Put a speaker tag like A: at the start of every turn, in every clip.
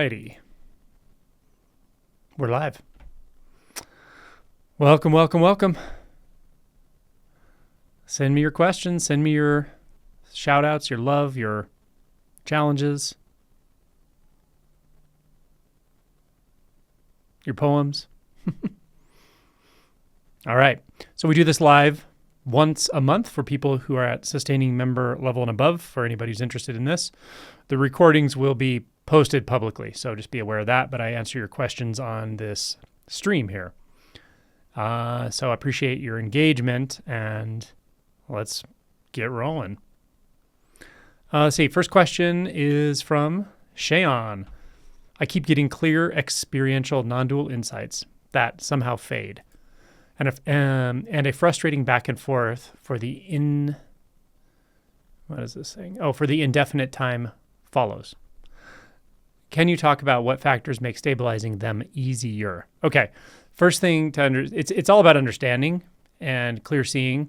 A: righty. We're live. Welcome, welcome, welcome. Send me your questions. Send me your shout outs, your love, your challenges, your poems. All right. So we do this live once a month for people who are at sustaining member level and above, for anybody who's interested in this. The recordings will be posted publicly, so just be aware of that, but I answer your questions on this stream here. So I appreciate your engagement, and let's get rolling. Let's see, first question is from Shayon. I keep getting clear experiential non-dual insights that somehow fade. And a frustrating back and forth for the what is this saying? Oh, for the indefinite time follows. Can you talk about what factors make stabilizing them easier? Okay, first thing it's all about understanding and clear seeing,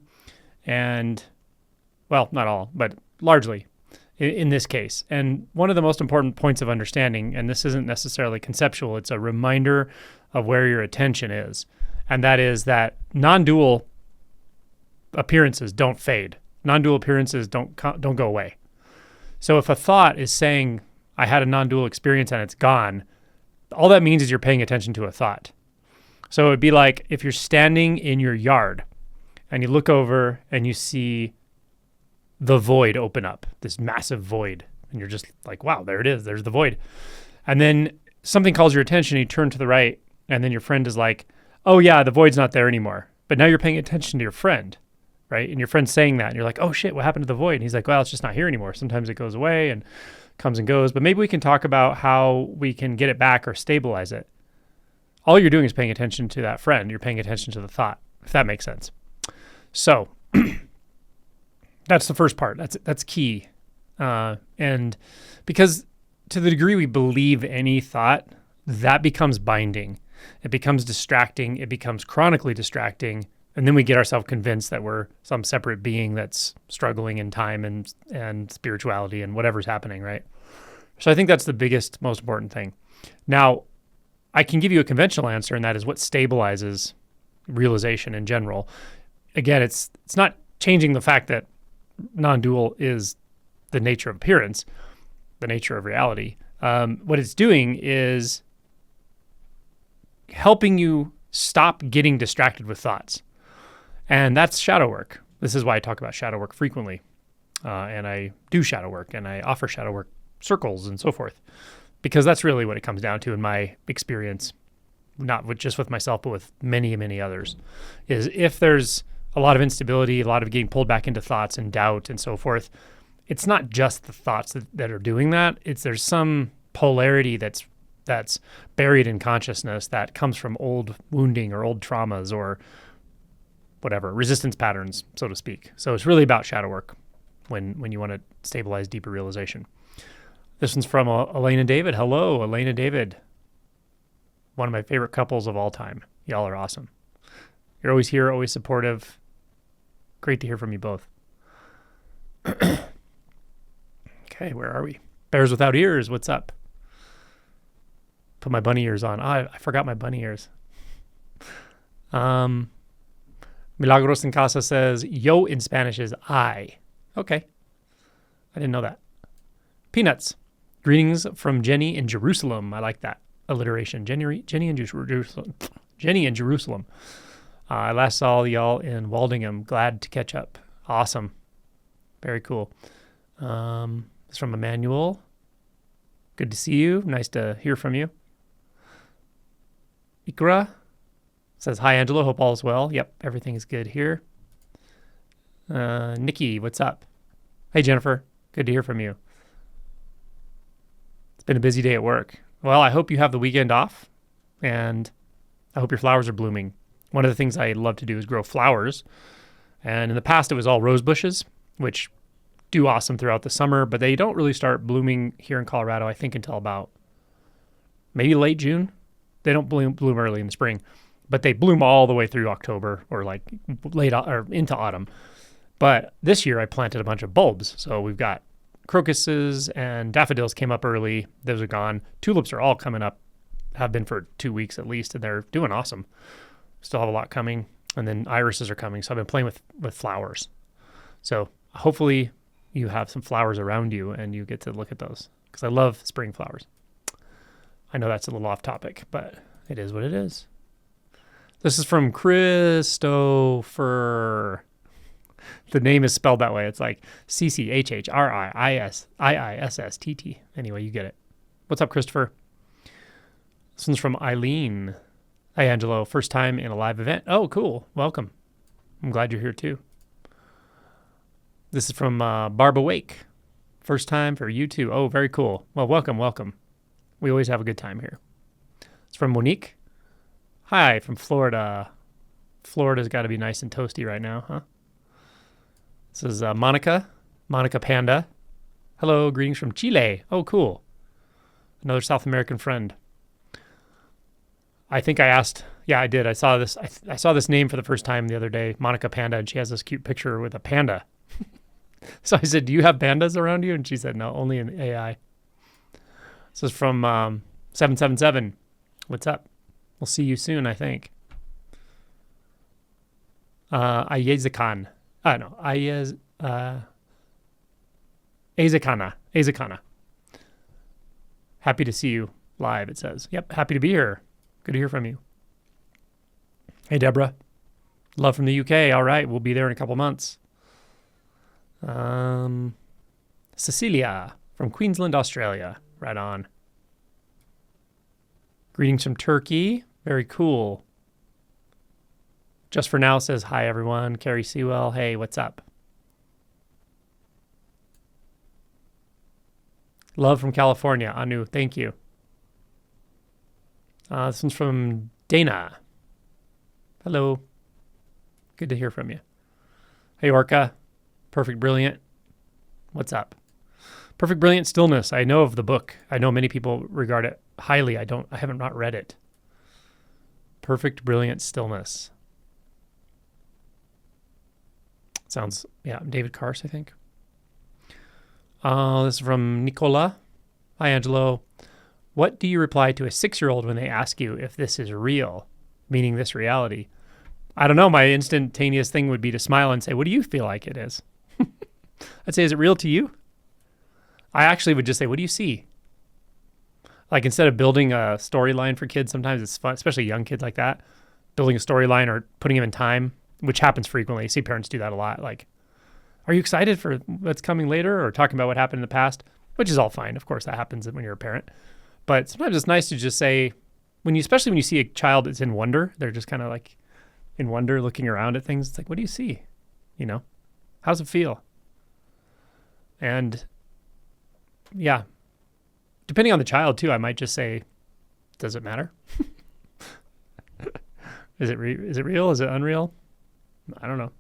A: and well, not all, but largely in this case. And one of the most important points of understanding, and this isn't necessarily conceptual, it's a reminder of where your attention is. And that is that non-dual appearances don't fade. Non-dual appearances don't go away. So if a thought is saying, I had a non-dual experience and it's gone, all that means is you're paying attention to a thought. So it would be like if you're standing in your yard and you look over and you see the void open up, this massive void, and you're just like, wow, there it is, there's the void. And then something calls your attention, you turn to the right, and then your friend is like, oh yeah, the void's not there anymore. But now you're paying attention to your friend, right? And your friend's saying that, and you're like, oh shit, what happened to the void? And he's like, well, it's just not here anymore. Sometimes it goes away and comes and goes, but maybe we can talk about how we can get it back or stabilize it. All you're doing is paying attention to that friend. You're paying attention to the thought, if that makes sense. So that's the first part. That's key. And because to the degree we believe any thought, that becomes binding. It becomes distracting. It becomes chronically distracting. And then we get ourselves convinced that we're some separate being that's struggling in time and spirituality and whatever's happening, right? So I think that's the biggest, most important thing. Now, I can give you a conventional answer, and that is what stabilizes realization in general. Again, it's not changing the fact that non-dual is the nature of appearance, the nature of reality. What it's doing is helping you stop getting distracted with thoughts. And that's shadow work. This is why I talk about shadow work frequently. And I do shadow work, and I offer shadow work circles and so forth, because that's really what it comes down to in my experience, not just with myself, but with many, many others, is if there's a lot of instability, a lot of getting pulled back into thoughts and doubt and so forth, it's not just the thoughts that are doing that. There's some polarity that's buried in consciousness that comes from old wounding or old traumas or whatever, resistance patterns, so to speak. So it's really about shadow work when you want to stabilize deeper realization. This one's from Elaine and David. Hello, Elaine and David. One of my favorite couples of all time. Y'all are awesome. You're always here, always supportive. Great to hear from you both. Okay, where are we? Bears without ears, what's up? Put my bunny ears on. I forgot my bunny ears. Milagros en Casa says, yo in Spanish is I. Okay. I didn't know that. Peanuts. Greetings from Jenny in Jerusalem. I like that alliteration. Jenny in Jerusalem. Jenny in Jerusalem. I last saw y'all in Waldingham. Glad to catch up. Awesome. Very cool. It's from Emmanuel. Good to see you. Nice to hear from you. Ikra says, hi, Angelo. Hope all is well. Yep, everything is good here. Nikki, what's up? Hey, Jennifer. Good to hear from you. It's been a busy day at work. Well, I hope you have the weekend off, and I hope your flowers are blooming. One of the things I love to do is grow flowers. And in the past, it was all rose bushes, which do awesome throughout the summer, but they don't really start blooming here in Colorado, I think, until about maybe late June. They don't bloom early in the spring, but they bloom all the way through October or like late or into autumn. But this year I planted a bunch of bulbs. So we've got crocuses and daffodils came up early. Those are gone. Tulips are all coming up, have been for 2 weeks at least, and they're doing awesome. Still have a lot coming. And then irises are coming. So I've been playing with flowers. So hopefully you have some flowers around you and you get to look at those, because I love spring flowers. I know that's a little off topic, but it is what it is. This is from Christopher. The name is spelled that way. It's like CCHHRIISSTT. Anyway, you get it. What's up, Christopher? This one's from Eileen. Hi, Angelo. First time in a live event. Oh, cool. Welcome. I'm glad you're here too. This is from Barb Awake. First time for you too. Oh, very cool. Well, welcome, welcome. We always have a good time here. It's from Monique. Hi, from Florida. Florida's got to be nice and toasty right now, huh? This is Monica Panda. Hello, greetings from Chile. Oh, cool. Another South American friend. I think I asked, yeah, I did. I saw this. I saw this name for the first time the other day, Monica Panda, and she has this cute picture with a panda. So I said, do you have pandas around you? And she said, no, only in AI. This is from 777. What's up? We'll see you soon, I think. Ayezakan. No, Azakana. Happy to see you live, it says. Yep, happy to be here. Good to hear from you. Hey, Deborah. Love from the UK. All right, we'll be there in a couple months. Cecilia from Queensland, Australia. Right on. Greetings from Turkey. Very cool. Just for now says, hi, everyone. Carrie Sewell. Hey, what's up? Love from California. Anu, thank you. This one's from Dana. Hello. Good to hear from you. Hey, Orca. Perfect Brilliant. What's up? Perfect Brilliant Stillness. I know of the book. I know many people regard it highly. I haven't not read it. Perfect Brilliant Stillness. Sounds, yeah, David Karst, I think. This is from Nicola. Hi, Angelo. What do you reply to a 6-year-old when they ask you if this is real, meaning this reality? I don't know. My instantaneous thing would be to smile and say, what do you feel like it is? I'd say, is it real to you? I actually would just say, what do you see? Like, instead of building a storyline for kids, sometimes it's fun, especially young kids like that, building a storyline or putting them in time, which happens frequently. I see parents do that a lot. Like, are you excited for what's coming later, or talking about what happened in the past, which is all fine. Of course, that happens when you're a parent. But sometimes it's nice to just say, especially when you see a child that's in wonder, they're just kind of like in wonder, looking around at things. It's like, what do you see? How's it feel? And yeah, depending on the child too, I might just say, does it matter? Is it real? Is it unreal? I don't know.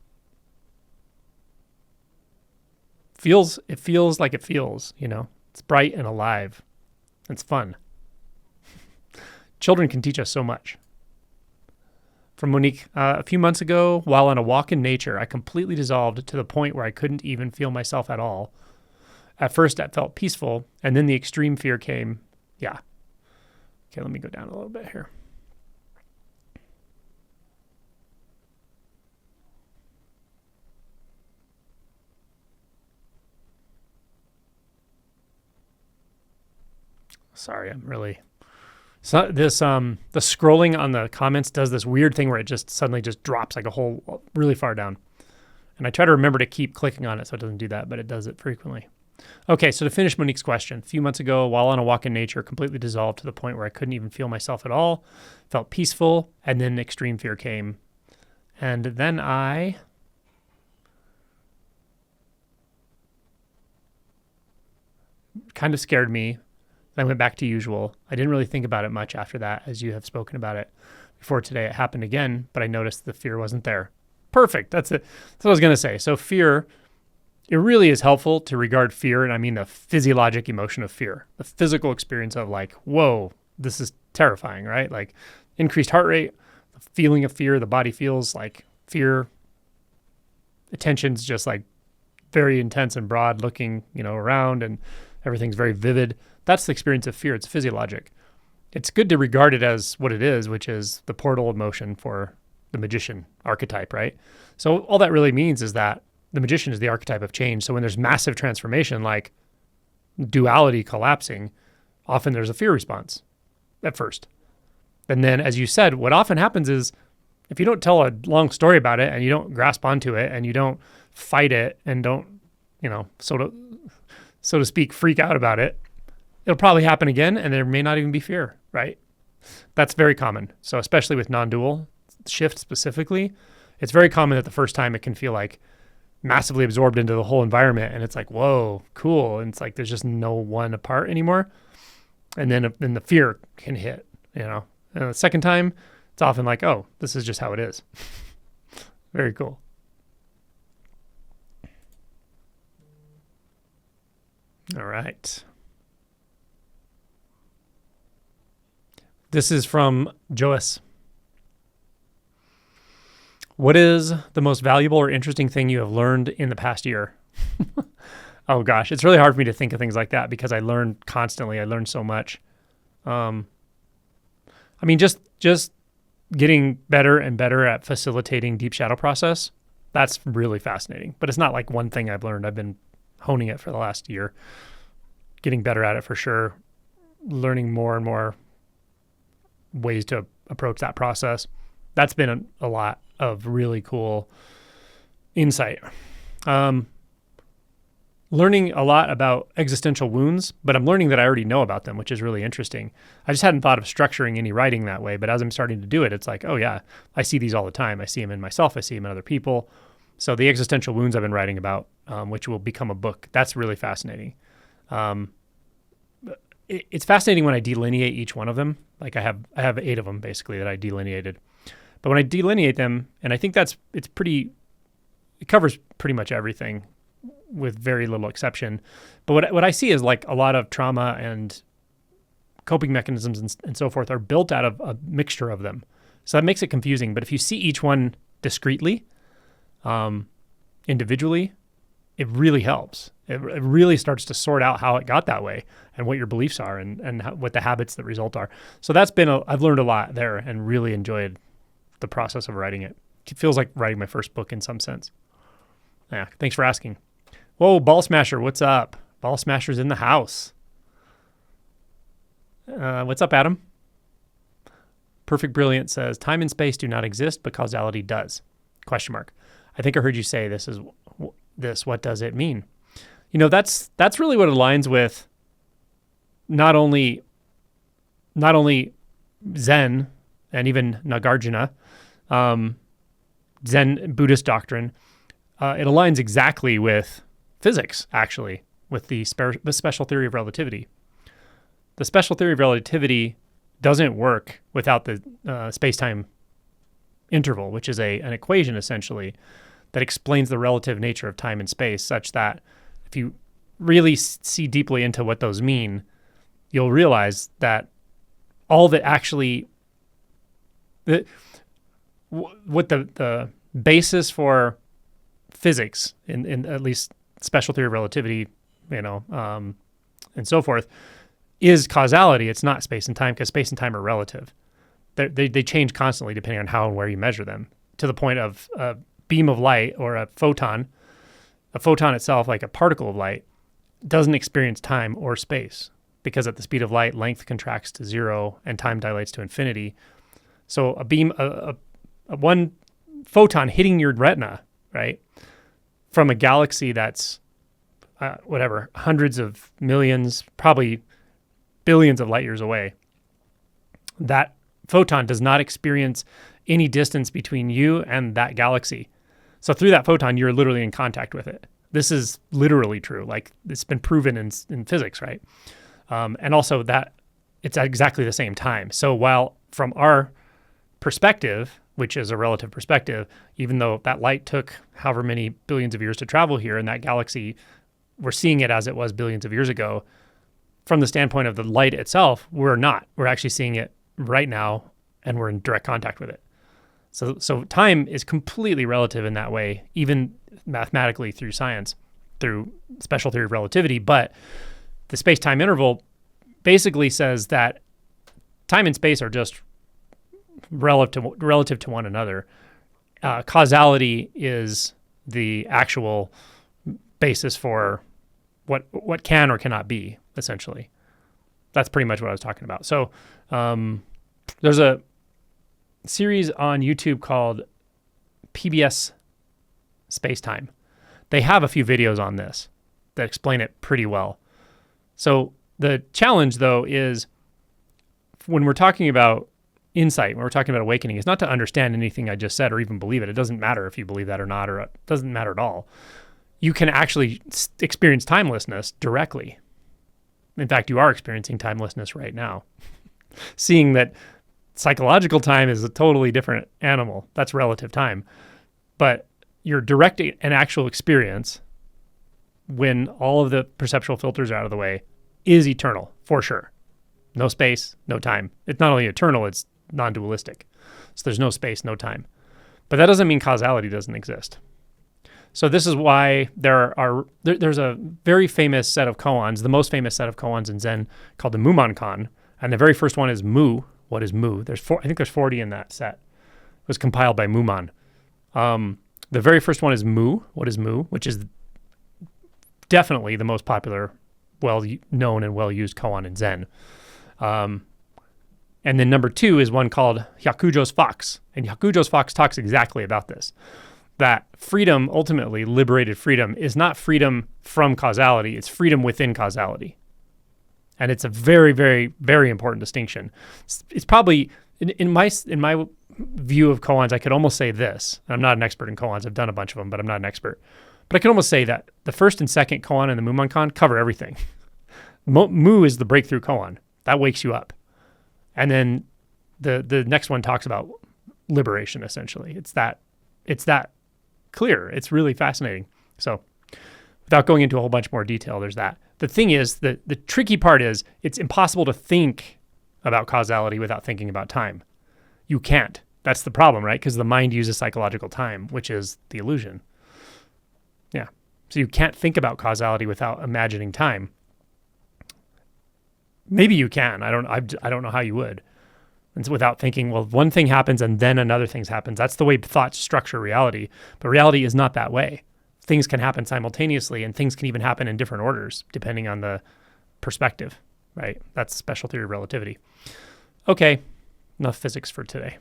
A: It feels like it feels, It's bright and alive. It's fun. Children can teach us so much. From Monique, a few months ago, while on a walk in nature, I completely dissolved to the point where I couldn't even feel myself at all. At first, I felt peaceful, and then the extreme fear came. Yeah. Okay, let me go down a little bit here. Sorry, I'm really... So the scrolling on the comments does this weird thing where it just suddenly just drops like a hole really far down. And I try to remember to keep clicking on it so it doesn't do that, but it does it frequently. Okay, so to finish Monique's question, a few months ago, while on a walk in nature, completely dissolved to the point where I couldn't even feel myself at all, felt peaceful, and then extreme fear came. And then I... kind of scared me. I went back to usual. I didn't really think about it much after that, as you have spoken about it before today. It happened again, but I noticed the fear wasn't there. Perfect. That's it. That's what I was going to say. So fear, it really is helpful to regard fear, and I mean the physiologic emotion of fear, the physical experience of like, whoa, this is terrifying, right? Like increased heart rate, the feeling of fear, the body feels like fear. Attention's just like very intense and broad looking, around, and everything's very vivid. That's the experience of fear. It's physiologic. It's good to regard it as what it is, which is the portal emotion for the magician archetype, right? So all that really means is that the magician is the archetype of change. So when there's massive transformation, like duality collapsing, often there's a fear response at first. And then, as you said, what often happens is if you don't tell a long story about it and you don't grasp onto it and you don't fight it and don't, so to speak, freak out about it, it'll probably happen again and there may not even be fear, right? That's very common. So especially with non-dual shift specifically, it's very common that the first time it can feel like massively absorbed into the whole environment and it's like, whoa, cool. And it's like there's just no one apart anymore. And then the fear can hit, And the second time, it's often like, oh, this is just how it is. Very cool. All right. This is from Joas. What is the most valuable or interesting thing you have learned in the past year? Oh gosh, it's really hard for me to think of things like that because I learn constantly. I learn so much. Just getting better and better at facilitating deep shadow process. That's really fascinating. But it's not like one thing I've learned. I've been honing it for the last year, getting better at it for sure, learning more and more ways to approach that process. That's been a lot of really cool insight. Learning a lot about existential wounds, but I'm learning that I already know about them, which is really interesting. I just hadn't thought of structuring any writing that way, but as I'm starting to do it, it's like, oh yeah, I see these all the time. I see them in myself. I see them in other people. So the existential wounds I've been writing about, which will become a book, that's really fascinating. It's fascinating when I delineate each one of them. Like I have 8 of them basically that I delineated. But when I delineate them, and I think it covers pretty much everything with very little exception. But what I see is like a lot of trauma and coping mechanisms and so forth are built out of a mixture of them. So that makes it confusing. But if you see each one discretely, individually, it really helps. It really starts to sort out how it got that way and what your beliefs are and what the habits that result are. So I've learned a lot there and really enjoyed the process of writing it. It feels like writing my first book in some sense. Yeah, thanks for asking. Whoa, Ballsmasher, what's up? Ballsmasher's in the house. What's up, Adam? Perfect Brilliant says, time and space do not exist, but causality does. ? I think I heard you say this. What does it mean? That's really what aligns with not only Zen and even Nagarjuna, Zen Buddhist doctrine. It aligns exactly with physics, actually, with the special theory of relativity. The special theory of relativity doesn't work without the space-time interval, which is an equation, essentially, that explains the relative nature of time and space, such that if you really see deeply into what those mean, you'll realize that all that actually... what the basis for physics in at least special theory of relativity, and so forth, is causality. It's not space and time, because space and time are relative. They change constantly depending on how and where you measure them, to the point of a beam of light or a photon itself, like a particle of light, doesn't experience time or space, because at the speed of light, length contracts to 0 and time dilates to infinity. So one photon hitting your retina, right, from a galaxy that's hundreds of millions, probably billions of light years away, that photon does not experience any distance between you and that galaxy. So through that photon, you're literally in contact with it. This is literally true. Like, it's been proven in physics, right? And also that it's at exactly the same time. So while from our perspective, which is a relative perspective, even though that light took however many billions of years to travel here in that galaxy, we're seeing it as it was billions of years ago. From the standpoint of the light itself, we're not. We're actually seeing it right now, and we're in direct contact with it. So time is completely relative in that way, even mathematically through science. through special theory of relativity, but the space-time interval basically says that time and space are just relative to one another. Causality is the actual basis for what can or cannot be, essentially. That's pretty much what I was talking about. So there's a series on YouTube called PBS Space-Time. They have a few videos on this that explain it pretty well. So the challenge, though, is when we're talking about insight, when we're talking about awakening, is not to understand anything I just said or even believe it. It doesn't matter if you believe that or not, or it doesn't matter at all. You can actually experience timelessness directly. In fact, you are experiencing timelessness right now. Seeing that psychological time is a totally different animal. That's relative time. But you're directing an actual experience when all of the perceptual filters are out of the way is eternal, for sure. No space, no time. It's not only eternal, it's non-dualistic. So there's no space, no time. But that doesn't mean causality doesn't exist. So this is why there's a very famous set of koans, the most famous set of koans in Zen, called the Mumon Koan. And the very first one is Mu. What is Mu? I think there's 40 in that set. It was compiled by Mumon. The very first one is Mu. What is Mu? Which is definitely the most popular, well-known and well-used koan in Zen. And then number 2 is one called Hyakujo's Fox. And Hyakujo's Fox talks exactly about this. That freedom, ultimately, liberated freedom, is not freedom from causality. It's freedom within causality. And it's a very, very, very important distinction. It's probably, in my view of koans, I could almost say this. I'm not an expert in koans. I've done a bunch of them, but I'm not an expert. But I can almost say that the first and second koan and the Mumon Koan cover everything. Mu is the breakthrough koan. That wakes you up. And then the next one talks about liberation, essentially. It's that clear. It's really fascinating. So without going into a whole bunch more detail, there's that. The thing is, the tricky part is it's impossible to think about causality without thinking about time. You can't. That's the problem, right? Because the mind uses psychological time, which is the illusion. Yeah. So you can't think about causality without imagining time. Maybe you can. I don't know how you would. And so without thinking, well, one thing happens and then another thing happens. That's the way thoughts structure reality. But reality is not that way. Things can happen simultaneously, and things can even happen in different orders, depending on the perspective, right? That's special theory of relativity. Okay, enough physics for today.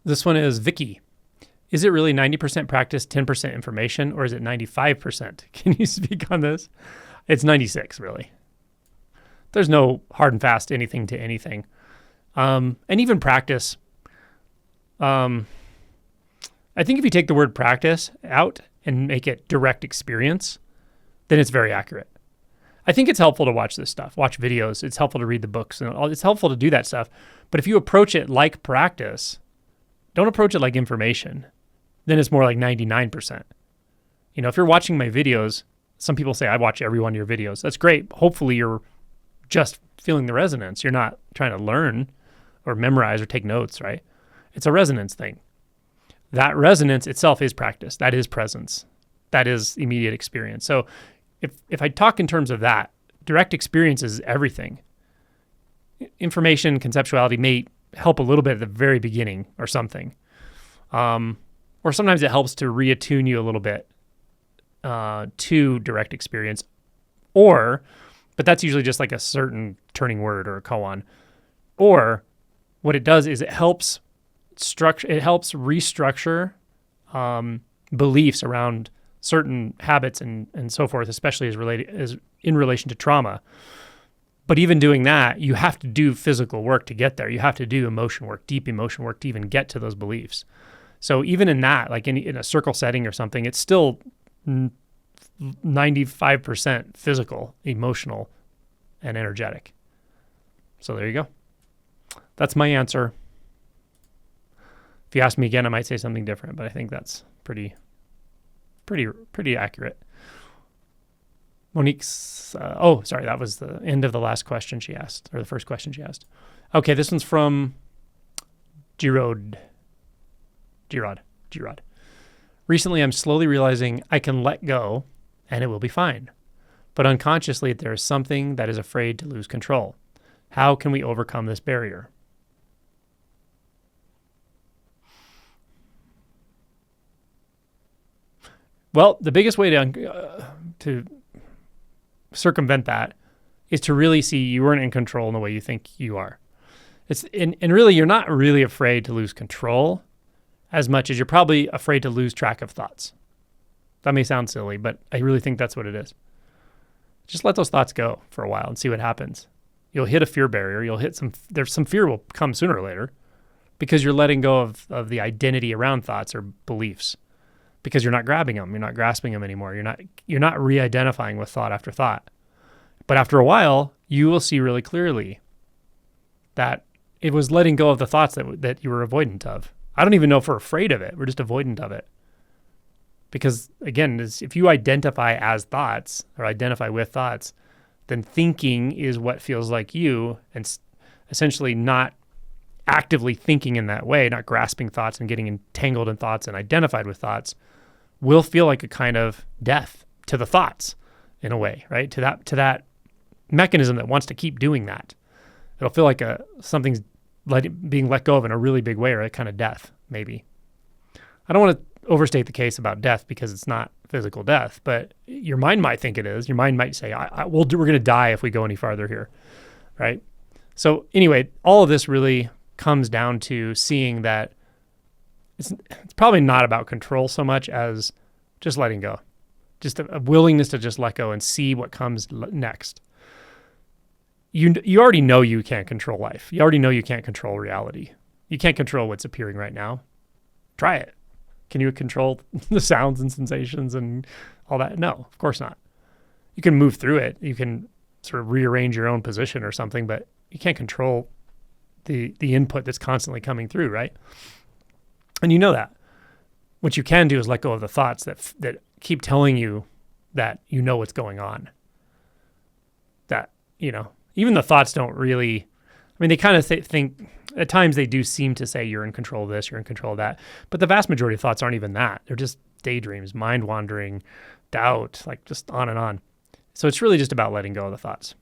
A: This one is Vicky. Is it really 90% practice, 10% information, or is it 95%? Can you speak on this? It's 96, really. There's no hard and fast anything to anything. And even practice, I think if you take the word practice out and make it direct experience, then it's very accurate. I think it's helpful to watch this stuff, watch videos. It's helpful to read the books, and it's helpful to do that stuff. But if you approach it like practice, don't approach it like information. Then it's more like 99%. You know, if you're watching my videos, some people say, I watch every one of your videos. That's great. Hopefully you're just feeling the resonance. You're not trying to learn or memorize or take notes, right? It's a resonance thing. That resonance itself is practice. That is presence. That is immediate experience. So if I talk in terms of that, direct experience is everything. Information, conceptuality may help a little bit at the very beginning or something. Or sometimes it helps to reattune you a little bit to direct experience. But that's usually just like a certain turning word or a koan. Or what it does is it helps restructure beliefs around certain habits and so forth, especially as in relation to trauma. But even doing that, you have to do physical work to get there. You have to do emotion work, deep emotion work to even get to those beliefs. So even in that, like in a circle setting or something, it's still 95% physical, emotional, and energetic. So there you go. That's my answer. If you ask me again, I might say something different, but I think that's pretty accurate. Monique's, that was the end of the last question she asked, or the first question she asked. Okay, this one's from Girod. Recently, I'm slowly realizing I can let go and it will be fine. But unconsciously, there is something that is afraid to lose control. How can we overcome this barrier? Well, the biggest way to circumvent that is to really see you weren't in control in the way you think you are. And really, you're not really afraid to lose control as much as you're probably afraid to lose track of thoughts. That may sound silly, but I really think that's what it is. Just let those thoughts go for a while and see what happens. You'll hit a fear barrier. There's some fear will come sooner or later because you're letting go of the identity around thoughts or beliefs because you're not grabbing them. You're not grasping them anymore. You're not re-identifying with thought after thought. But after a while, you will see really clearly that it was letting go of the thoughts that you were avoidant of. I don't even know if we're afraid of it. We're just avoidant of it. Because again, if you identify as thoughts or identify with thoughts, then thinking is what feels like you, and essentially not actively thinking in that way, not grasping thoughts and getting entangled in thoughts and identified with thoughts, will feel like a kind of death to the thoughts in a way, right? To that mechanism that wants to keep doing that. It'll feel like something's being let go of in a really big way, or a kind of death, maybe. I don't want to overstate the case about death because it's not physical death, but your mind might think it is. Your mind might say, we're going to die if we go any farther here, right? So anyway, all of this really comes down to seeing that it's probably not about control so much as just letting go, just a willingness to just let go and see what comes next. You already know you can't control life. You already know you can't control reality. You can't control what's appearing right now. Try it. Can you control the sounds and sensations and all that? No, of course not. You can move through it. You can sort of rearrange your own position or something, but you can't control the input that's constantly coming through, right? And you know that. What you can do is let go of the thoughts that keep telling you that you know what's going on. That, even the thoughts don't really, they kind of think, at times they do seem to say you're in control of this, you're in control of that. But the vast majority of thoughts aren't even that. They're just daydreams, mind wandering, doubt, like just on and on. So it's really just about letting go of the thoughts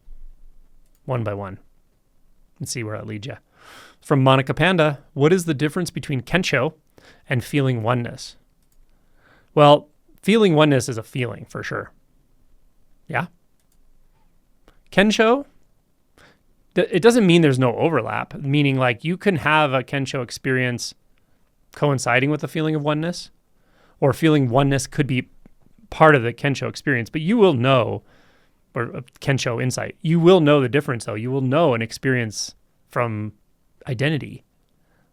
A: one by one and see where it leads you. From Monica Panda, what is the difference between Kensho and feeling oneness? Well, feeling oneness is a feeling for sure. Yeah. Kensho, it doesn't mean there's no overlap, meaning like you can have a Kensho experience coinciding with the feeling of oneness, or feeling oneness could be part of the Kensho experience, but you will know, or Kensho insight, you will know the difference though. You will know an experience from identity.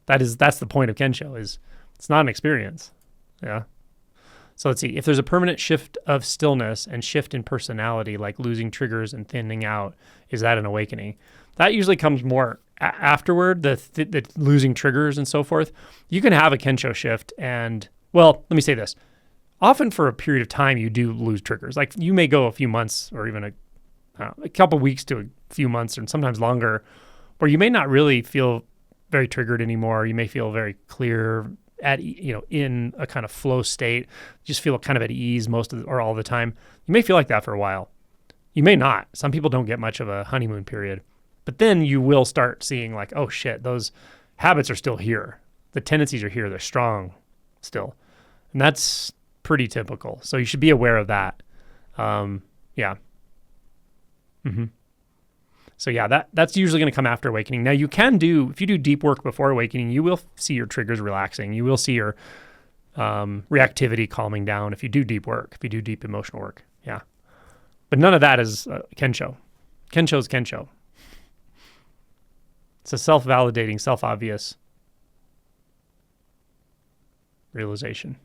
A: That's the point of Kensho, is it's not an experience. Yeah. So let's see, if there's a permanent shift of stillness and shift in personality, like losing triggers and thinning out, is that an awakening? That usually comes more afterward, the losing triggers and so forth. You can have a Kensho shift and, well, let me say this. Often for a period of time, you do lose triggers. Like you may go a few months or even a couple weeks to a few months and sometimes longer, where you may not really feel very triggered anymore. You may feel very clear, in a kind of flow state, just feel kind of at ease or all the time. You may feel like that for a while. You may not. Some people don't get much of a honeymoon period, but then you will start seeing like, oh shit, those habits are still here. The tendencies are here. They're strong still. And that's pretty typical. So you should be aware of that. Yeah. Mm-hmm. So yeah, that's usually going to come after awakening. Now if you do deep work before awakening, you will see your triggers relaxing. You will see your reactivity calming down if you do deep work, if you do deep emotional work. Yeah. But none of that is Kensho. Kensho is Kensho. It's a self-validating, self-obvious realization.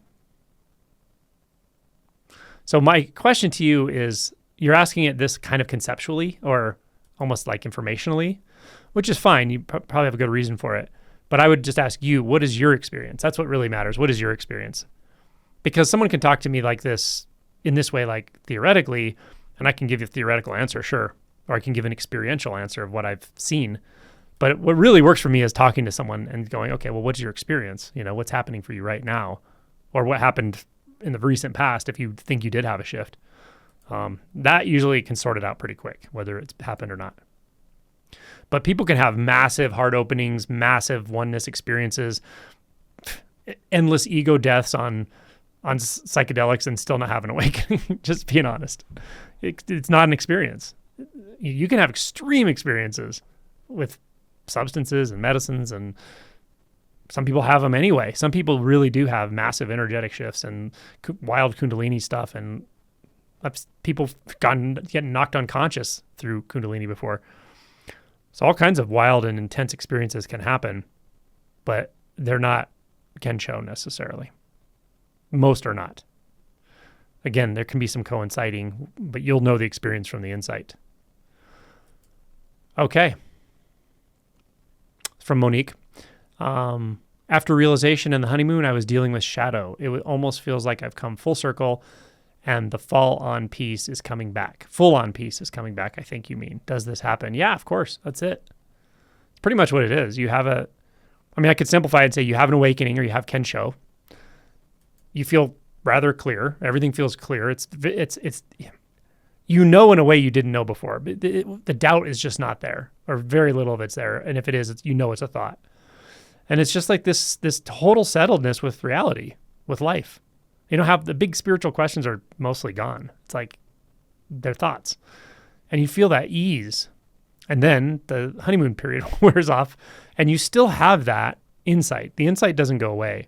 A: So my question to you is, you're asking it this kind of conceptually or almost like informationally, which is fine. You probably have a good reason for it. But I would just ask you, what is your experience? That's what really matters. What is your experience? Because someone can talk to me like this, in this way, like theoretically, and I can give you a theoretical answer, sure. Or I can give an experiential answer of what I've seen. But what really works for me is talking to someone and going, okay, well, what's your experience? What's happening for you right now? Or what happened in the recent past, if you think you did have a shift. That usually can sort it out pretty quick, whether it's happened or not. But people can have massive heart openings, massive oneness experiences, endless ego deaths on psychedelics and still not have an awakening. Just being honest. It's not an experience. You can have extreme experiences with substances and medicines, and some people have them anyway. Some people really do have massive energetic shifts and wild Kundalini stuff, and people getting knocked unconscious through Kundalini before. So all kinds of wild and intense experiences can happen, but they're not Kensho necessarily. Most are not. Again, there can be some coinciding, but you'll know the experience from the insight. Okay. From Monique. After realization and the honeymoon, I was dealing with shadow. It almost feels like I've come full circle and the fall-on piece is coming back. Full-on piece is coming back, I think you mean. Does this happen? Yeah, of course. That's it. It's pretty much what it is. I could simplify it and say you have an awakening or you have Kensho. You feel rather clear. Everything feels clear. It's in a way you didn't know before. But the doubt is just not there, or very little of it's there. And if it is, it's a thought. And it's just like this total settledness with reality, with life. You don't have the big spiritual questions are mostly gone. It's like they're thoughts. And you feel that ease. And then the honeymoon period wears off and you still have that insight. The insight doesn't go away,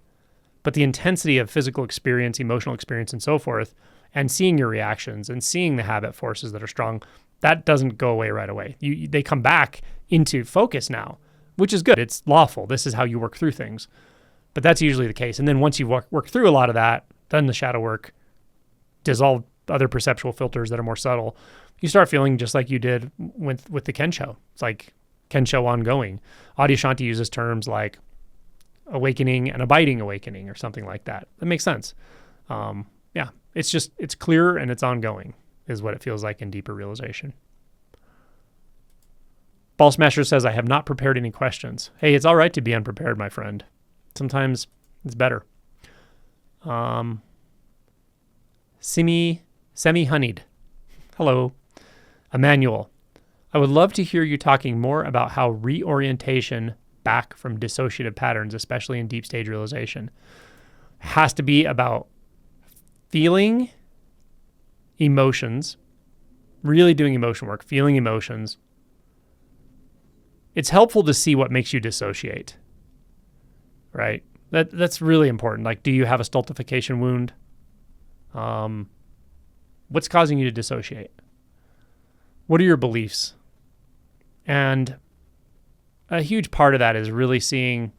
A: but the intensity of physical experience, emotional experience, and so forth, and seeing your reactions and seeing the habit forces that are strong, that doesn't go away right away. They come back into focus now, which is good. It's lawful. This is how you work through things. But that's usually the case. And then once you've worked through a lot of that, done the shadow work, dissolved other perceptual filters that are more subtle, you start feeling just like you did with the Kensho. It's like Kensho ongoing. Adyashanti uses terms like awakening and abiding awakening or something like that. That makes sense. It's clear and it's ongoing is what it feels like in deeper realization. Ballsmasher says, I have not prepared any questions. Hey, it's all right to be unprepared, my friend. Sometimes it's better. Semi-honeyed. Hello. Emmanuel. I would love to hear you talking more about how reorientation back from dissociative patterns, especially in deep stage realization, has to be about feeling emotions, really doing emotion work, feeling emotions. It's helpful to see what makes you dissociate, right? That's really important. Like, do you have a stultification wound? What's causing you to dissociate? What are your beliefs? And a huge part of that is really seeing,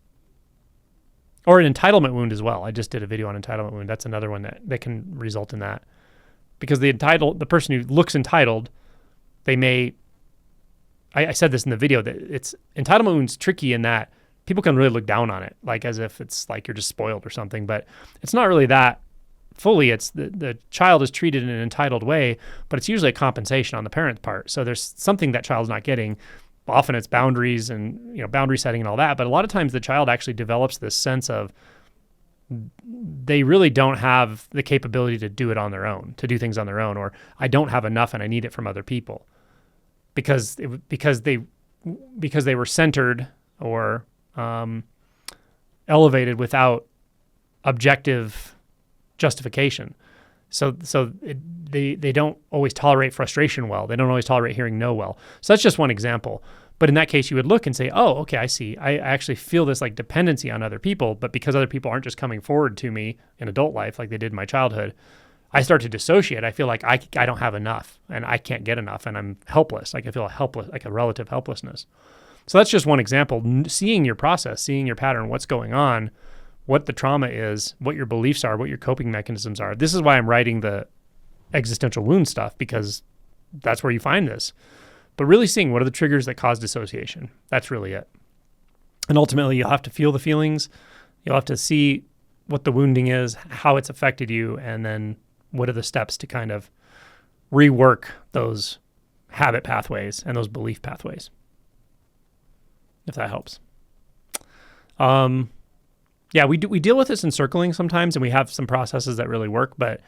A: or an entitlement wound as well. I just did a video on entitlement wound. That's another one that can result in that. Because the person who looks entitled, they may, I said this in the video, that it's entitlement wound's tricky in that people can really look down on it, like as if it's like you're just spoiled or something, but it's not really that fully. It's the child is treated in an entitled way, but it's usually a compensation on the parent's part. So there's something that child's not getting. Often it's boundaries and boundary setting and all that, but a lot of times the child actually develops this sense of they really don't have the capability to do it on their own, to do things on their own, or I don't have enough and I need it from other people because they were centered or elevated without objective justification. So they don't always tolerate frustration well. They don't always tolerate hearing no well. So that's just one example. But in that case, you would look and say, oh, okay, I see. I actually feel this like dependency on other people, but because other people aren't just coming forward to me in adult life like they did in my childhood, I start to dissociate. I feel like I don't have enough and I can't get enough and I'm helpless. Like I feel helpless, like a relative helplessness. So that's just one example. Seeing your process, seeing your pattern, what's going on, what the trauma is, what your beliefs are, what your coping mechanisms are. This is why I'm writing the existential wound stuff, because that's where you find this. But really seeing what are the triggers that cause dissociation. That's really it. And ultimately, you'll have to feel the feelings. You'll have to see what the wounding is, how it's affected you, and then what are the steps to kind of rework those habit pathways and those belief pathways, if that helps. Yeah, we deal with this encircling sometimes, and we have some processes that really work, but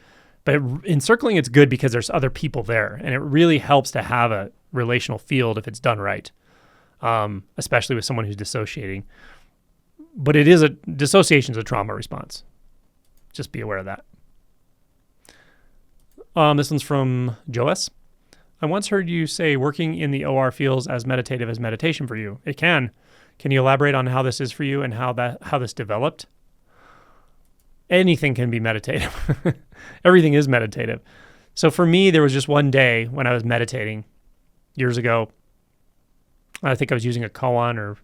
A: encircling, it's good because there's other people there, and it really helps to have a relational field if it's done right, especially with someone who's dissociating. But dissociation is a trauma response. Just be aware of that. This one's from Joas. I once heard you say working in the OR feels as meditative as meditation for you. It can. Can you elaborate on how this is for you and how this developed? Anything can be meditative. Everything is meditative. So for me, there was just one day when I was meditating years ago. I think I was using a koan or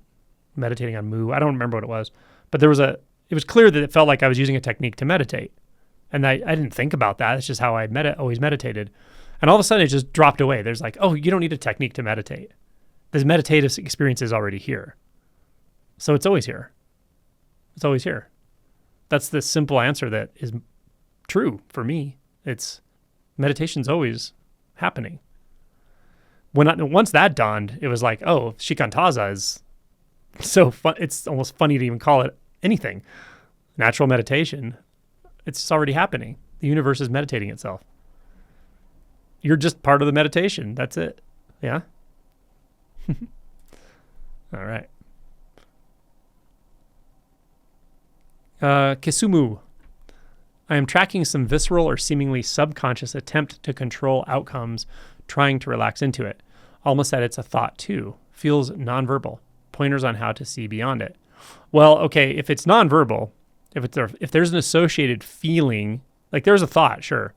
A: meditating on mu. I don't remember what it was, but it was clear that it felt like I was using a technique to meditate. And I didn't think about that. It's just how I always meditated. And all of a sudden it just dropped away. There's like, oh, you don't need a technique to meditate. This meditative experience is already here. So it's always here. It's always here. That's the simple answer that is true for me. Meditation's always happening. Once that dawned, it was like, oh, shikantaza is so fun. It's almost funny to even call it anything. Natural meditation. It's already happening. The universe is meditating itself. You're just part of the meditation. That's it. Yeah? All right. Kisumu. I am tracking some visceral or seemingly subconscious attempt to control outcomes, trying to relax into it. Almost that it's a thought too. Feels nonverbal. Pointers on how to see beyond it. Well, okay, if it's nonverbal, if there's an associated feeling, like there's a thought, sure.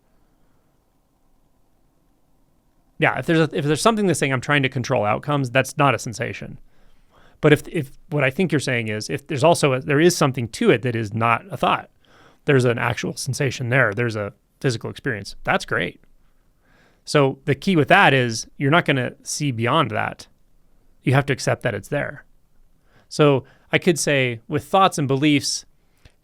A: Yeah, if there's something that's saying I'm trying to control outcomes, that's not a sensation. But if what I think you're saying is if there is something to it that is not a thought, there's an actual sensation there, there's a physical experience, that's great. So the key with that is you're not going to see beyond that. You have to accept that it's there. So I could say with thoughts and beliefs,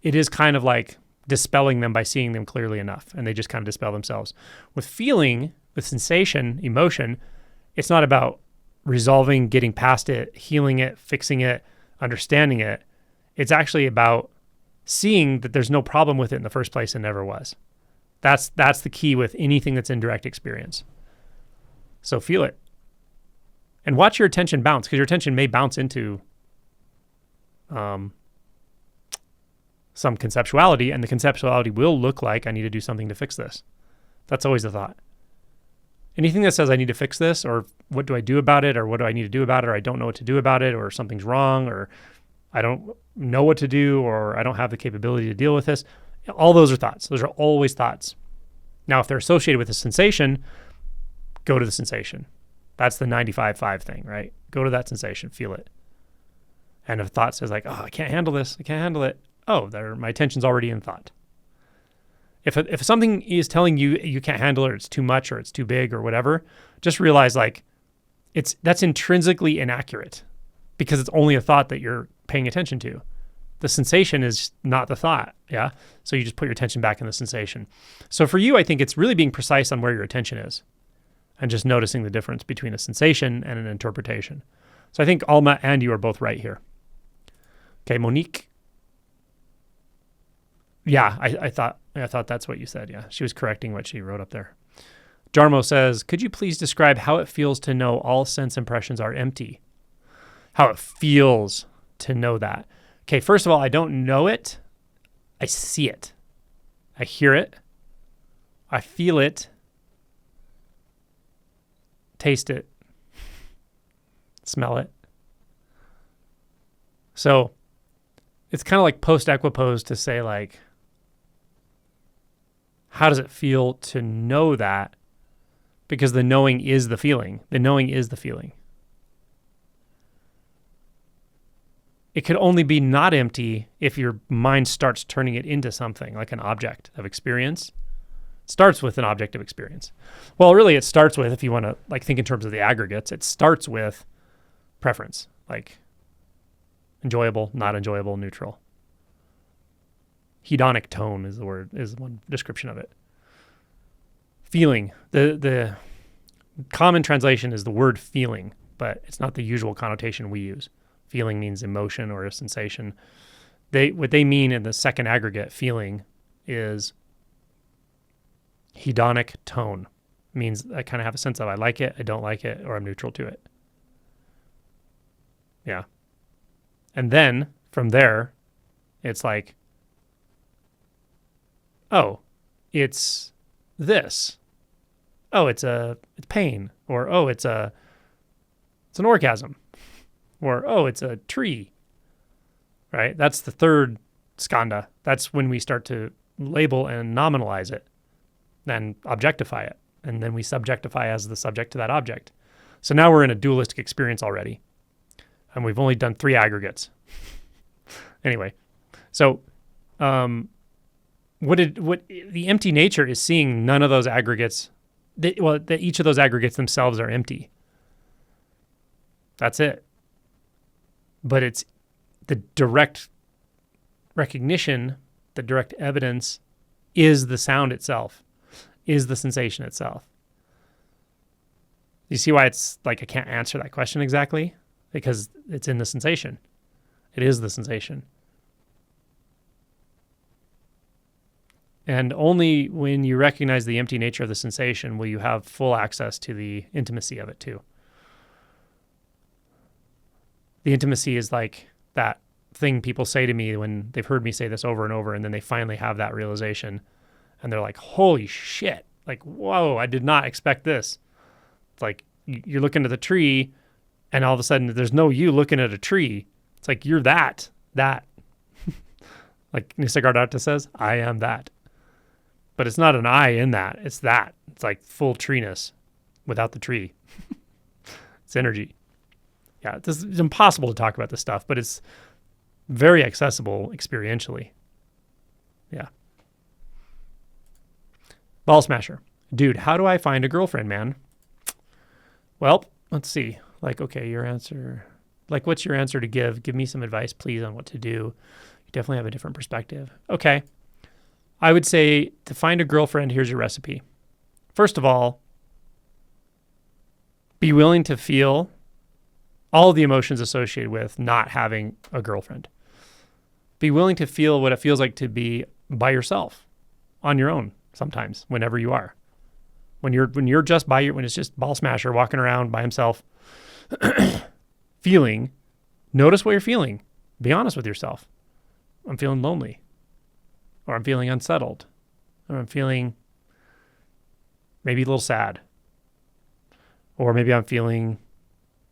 A: it is kind of like dispelling them by seeing them clearly enough, and they just kind of dispel themselves. With feeling, with sensation, emotion, it's not about resolving, getting past it, healing it, fixing it, understanding it. It's actually about seeing that there's no problem with it in the first place and never was. That's the key with anything that's in direct experience. So feel it. And watch your attention bounce, because your attention may bounce into some conceptuality, and the conceptuality will look like I need to do something to fix this. That's always the thought. Anything that says I need to fix this, or what do I do about it, or what do I need to do about it, or I don't know what to do about it, or something's wrong, or I don't know what to do, or I don't have the capability to deal with this, all those are thoughts. Those are always thoughts. Now, if they're associated with a sensation, go to the sensation. That's the 95-5 thing, right? Go to that sensation, feel it. And if a thought says like, oh, I can't handle this, I can't handle it, oh, my attention's already in thought. If something is telling you you can't handle it, or it's too much, or it's too big, or whatever, just realize like that's intrinsically inaccurate, because it's only a thought that you're paying attention to. The sensation is not the thought, yeah? So you just put your attention back in the sensation. So for you, I think it's really being precise on where your attention is and just noticing the difference between a sensation and an interpretation. So I think Alma and you are both right here. Okay, Monique. Yeah, I thought that's what you said, yeah. She was correcting what she wrote up there. Jarmo says, could you please describe how it feels to know all sense impressions are empty? How it feels to know that. Okay, first of all, I don't know it. I see it. I hear it. I feel it. Taste it. Smell it. So it's kind of like post-equipoise to say like, how does it feel to know that? Because the knowing is the feeling. The knowing is the feeling. It could only be not empty if your mind starts turning it into something like an object of experience. It starts with an object of experience. Well, really it starts with, if you want to like think in terms of the aggregates, it starts with preference, like enjoyable, not enjoyable, neutral. Hedonic tone is one description of it. Feeling. The common translation is the word feeling, but it's not the usual connotation we use. Feeling means emotion or a sensation. What they mean in the second aggregate, feeling, is hedonic tone. Means I kind of have a sense of I like it, I don't like it, or I'm neutral to it. Yeah. And then from there, it's like, oh, it's this. Oh, it's pain. Or, oh, it's an orgasm. Or, oh, it's a tree. Right? That's the third skandha. That's when we start to label and nominalize it, then objectify it. And then we subjectify as the subject to that object. So now we're in a dualistic experience already. And we've only done 3 aggregates. Anyway, so what the empty nature is seeing none of those aggregates. That each of those aggregates themselves are empty. That's it. But it's the direct recognition, the direct evidence is the sound itself, is the sensation itself. You see why it's like I can't answer that question exactly? Because it's in the sensation. It is the sensation. And only when you recognize the empty nature of the sensation will you have full access to the intimacy of it too. The intimacy is like that thing people say to me when they've heard me say this over and over, and then they finally have that realization and they're like, holy shit, like, whoa, I did not expect this. It's like you're looking at the tree and all of a sudden there's no you looking at a tree. It's like you're that. Like Nisargadatta says, I am that. But it's not an I in that. It's that. It's like full treeness without the tree. It's energy. Yeah, it's impossible to talk about this stuff, but it's very accessible experientially. Yeah. Ballsmasher. Dude, how do I find a girlfriend, man? Well, let's see. Like, okay, your answer. Like, what's your answer to give? Give me some advice, please, on what to do. You definitely have a different perspective. Okay. I would say to find a girlfriend, here's your recipe. First of all, be willing to feel all the emotions associated with not having a girlfriend. Be willing to feel what it feels like to be by yourself, on your own, sometimes, whenever you are. When you're just when it's just Ballsmasher walking around by himself, feeling, notice what you're feeling. Be honest with yourself. I'm feeling lonely, or I'm feeling unsettled, or I'm feeling maybe a little sad, or maybe I'm feeling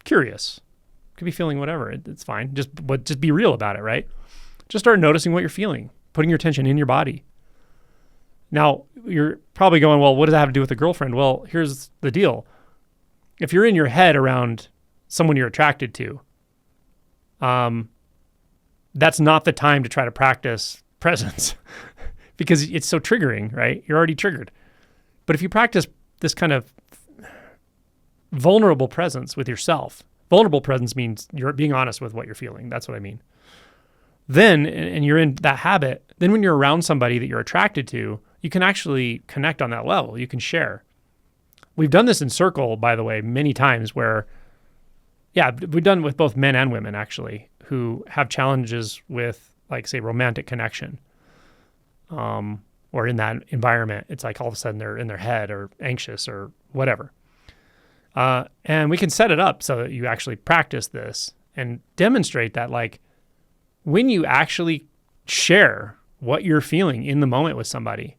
A: curious. Could be feeling whatever. It's fine. Just be real about it, right? Just start noticing what you're feeling, putting your attention in your body. Now, you're probably going, well, what does that have to do with a girlfriend? Well, here's the deal. If you're in your head around someone you're attracted to, that's not the time to try to practice presence because it's so triggering, right? You're already triggered. But if you practice this kind of vulnerable presence with yourself, vulnerable presence means you're being honest with what you're feeling. That's what I mean. Then, and you're in that habit, then when you're around somebody that you're attracted to, you can actually connect on that level. You can share. We've done this in circle, by the way, many times where, yeah, we've done with both men and women actually, who have challenges with, like, say, romantic connection, or in that environment. It's like all of a sudden they're in their head or anxious or whatever. And we can set it up so that you actually practice this and demonstrate that, like, when you actually share what you're feeling in the moment with somebody,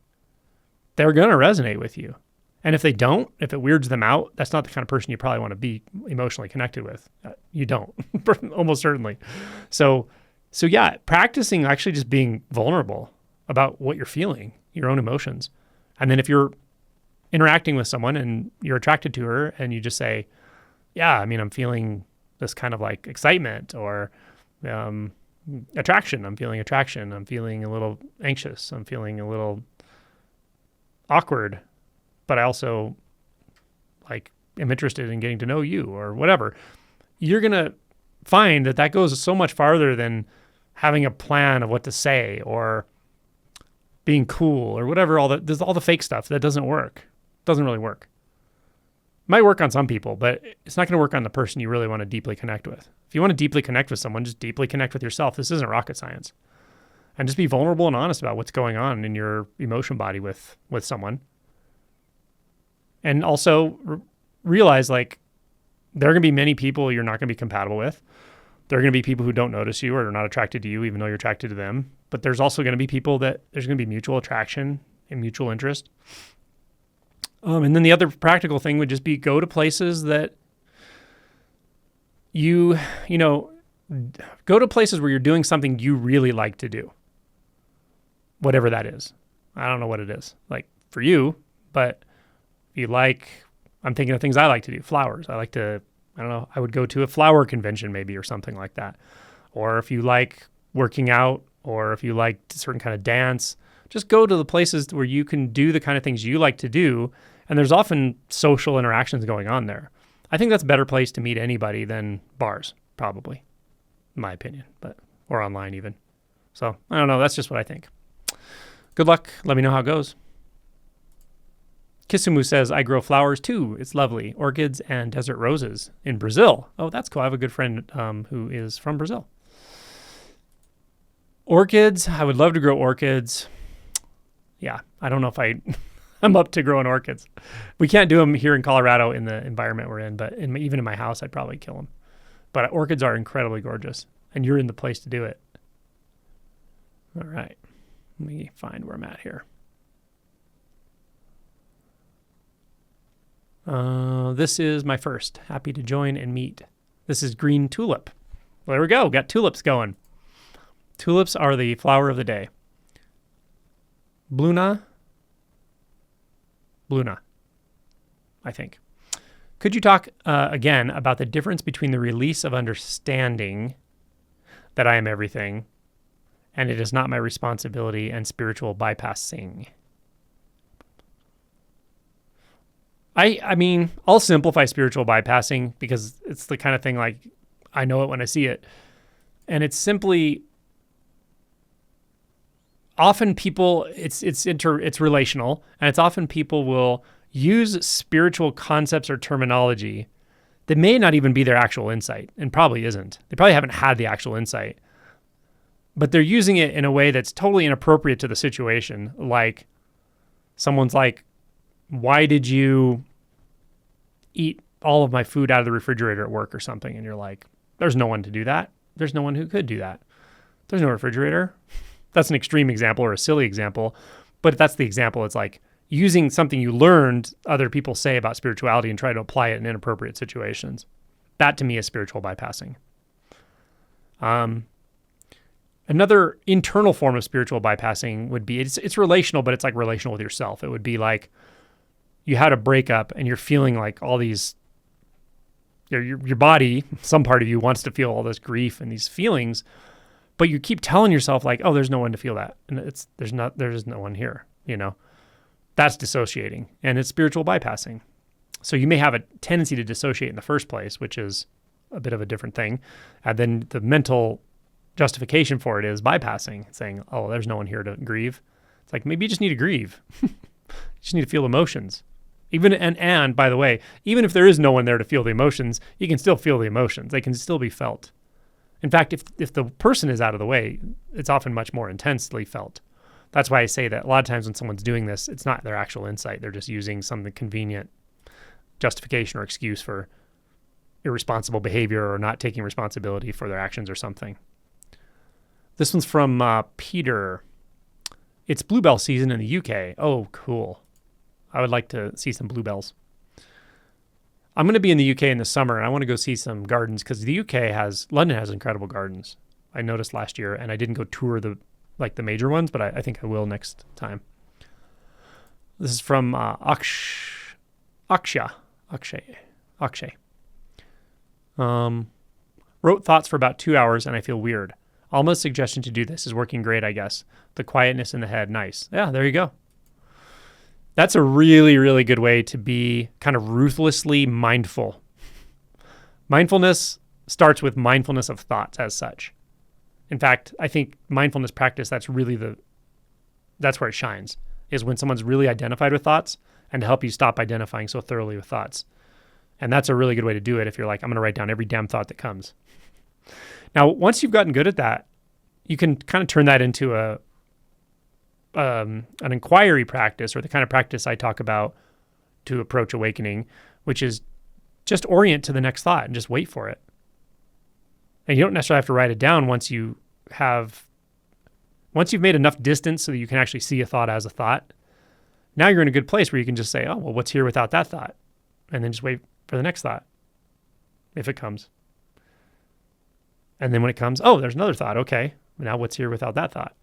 A: they're going to resonate with you. And if they don't, if it weirds them out, that's not the kind of person you probably want to be emotionally connected with. You don't, almost certainly. So yeah, practicing actually just being vulnerable about what you're feeling, your own emotions. And then if you're interacting with someone and you're attracted to her and you just say, yeah, I mean, I'm feeling this kind of like excitement or attraction. I'm feeling attraction. I'm feeling a little anxious. I'm feeling a little awkward, but I also like am interested in getting to know you or whatever. You're going to find that goes so much farther than having a plan of what to say or being cool or whatever. There's all the fake stuff that doesn't work. Doesn't really work. Might work on some people, but it's not going to work on the person you really want to deeply connect with. If you want to deeply connect with someone, just deeply connect with yourself. This isn't rocket science. and just be vulnerable and honest about what's going on in your emotion body with someone. And also realize like there are going to be many people you're not going to be compatible with. There are going to be people who don't notice you or are not attracted to you, even though you're attracted to them. But there's also going to be people that there's going to be mutual attraction and mutual interest. And then the other practical thing would just be go to places that go to places where you're doing something you really like to do. Whatever that is. I don't know what it is like for you, but if you like, I'm thinking of things I like to do. Flowers. I would go to a flower convention maybe or something like that. Or if you like working out or if you like a certain kind of dance, just go to the places where you can do the kind of things you like to do. And there's often social interactions going on there. I think that's a better place to meet anybody than bars, probably, in my opinion, or online even. So I don't know. That's just what I think. Good luck. Let me know how it goes. Kisumu says, I grow flowers too. It's lovely. Orchids and desert roses in Brazil. Oh, that's cool. I have a good friend who is from Brazil. Orchids. I would love to grow orchids. Yeah, I don't know if I'm up to growing orchids. We can't do them here in Colorado in the environment we're in, but even in my house, I'd probably kill them. But orchids are incredibly gorgeous, and you're in the place to do it. All right. Let me find where I'm at here. This is my first. Happy to join and meet. This is green tulip. Well, there we go. Got tulips going. Tulips are the flower of the day. Bluna, I think. Could you talk again about the difference between the release of understanding that I am everything and it is not my responsibility and spiritual bypassing? I mean, I'll simplify spiritual bypassing because it's the kind of thing like I know it when I see it. And it's simply often people, it's relational, and it's often people will use spiritual concepts or terminology that may not even be their actual insight and probably isn't. They probably haven't had the actual insight, but they're using it in a way that's totally inappropriate to the situation. Like someone's like, why did you eat all of my food out of the refrigerator at work or something? And you're like, there's no one to do that. There's no one who could do that. There's no refrigerator. That's an extreme example or a silly example, but that's the example. It's like using something you learned other people say about spirituality and try to apply it in inappropriate situations. That to me is spiritual bypassing. Another internal form of spiritual bypassing would be, it's relational, but it's like relational with yourself. It would be like you had a breakup and you're feeling like all these, your body, some part of you wants to feel all this grief and these feelings, but you keep telling yourself like, oh, there's no one to feel that. And there's no one here, That's dissociating, and it's spiritual bypassing. So you may have a tendency to dissociate in the first place, which is a bit of a different thing. And then the mental justification for it is bypassing, saying, oh, there's no one here to grieve. It's like, maybe you just need to grieve. You just need to feel emotions. And by the way, even if there is no one there to feel the emotions, you can still feel the emotions. They can still be felt. In fact, if the person is out of the way, it's often much more intensely felt. That's why I say that a lot of times when someone's doing this, it's not their actual insight. They're just using some convenient justification or excuse for irresponsible behavior or not taking responsibility for their actions or something. This one's from Peter. It's bluebell season in the UK. Oh, cool. I would like to see some bluebells. I'm going to be in the UK in the summer, and I want to go see some gardens because London has incredible gardens. I noticed last year, and I didn't go tour the major ones, but I think I will next time. This is from Akshay. Wrote thoughts for about 2 hours, and I feel weird. Alma's suggestion to do this is working great, I guess. The quietness in the head, nice. Yeah, there you go. That's a really, really good way to be kind of ruthlessly mindful. Mindfulness starts with mindfulness of thoughts as such. In fact, I think mindfulness practice, that's where it shines, is when someone's really identified with thoughts and to help you stop identifying so thoroughly with thoughts. And that's a really good way to do it if you're like, I'm going to write down every damn thought that comes. Now, once you've gotten good at that, you can kind of turn that into an inquiry practice, or the kind of practice I talk about to approach awakening, which is just orient to the next thought and just wait for it. And you don't necessarily have to write it down once you've made enough distance so that you can actually see a thought as a thought. Now you're in a good place where you can just say, oh, well, what's here without that thought? And then just wait for the next thought, if it comes. And then when it comes, oh, there's another thought. Okay, now what's here without that thought?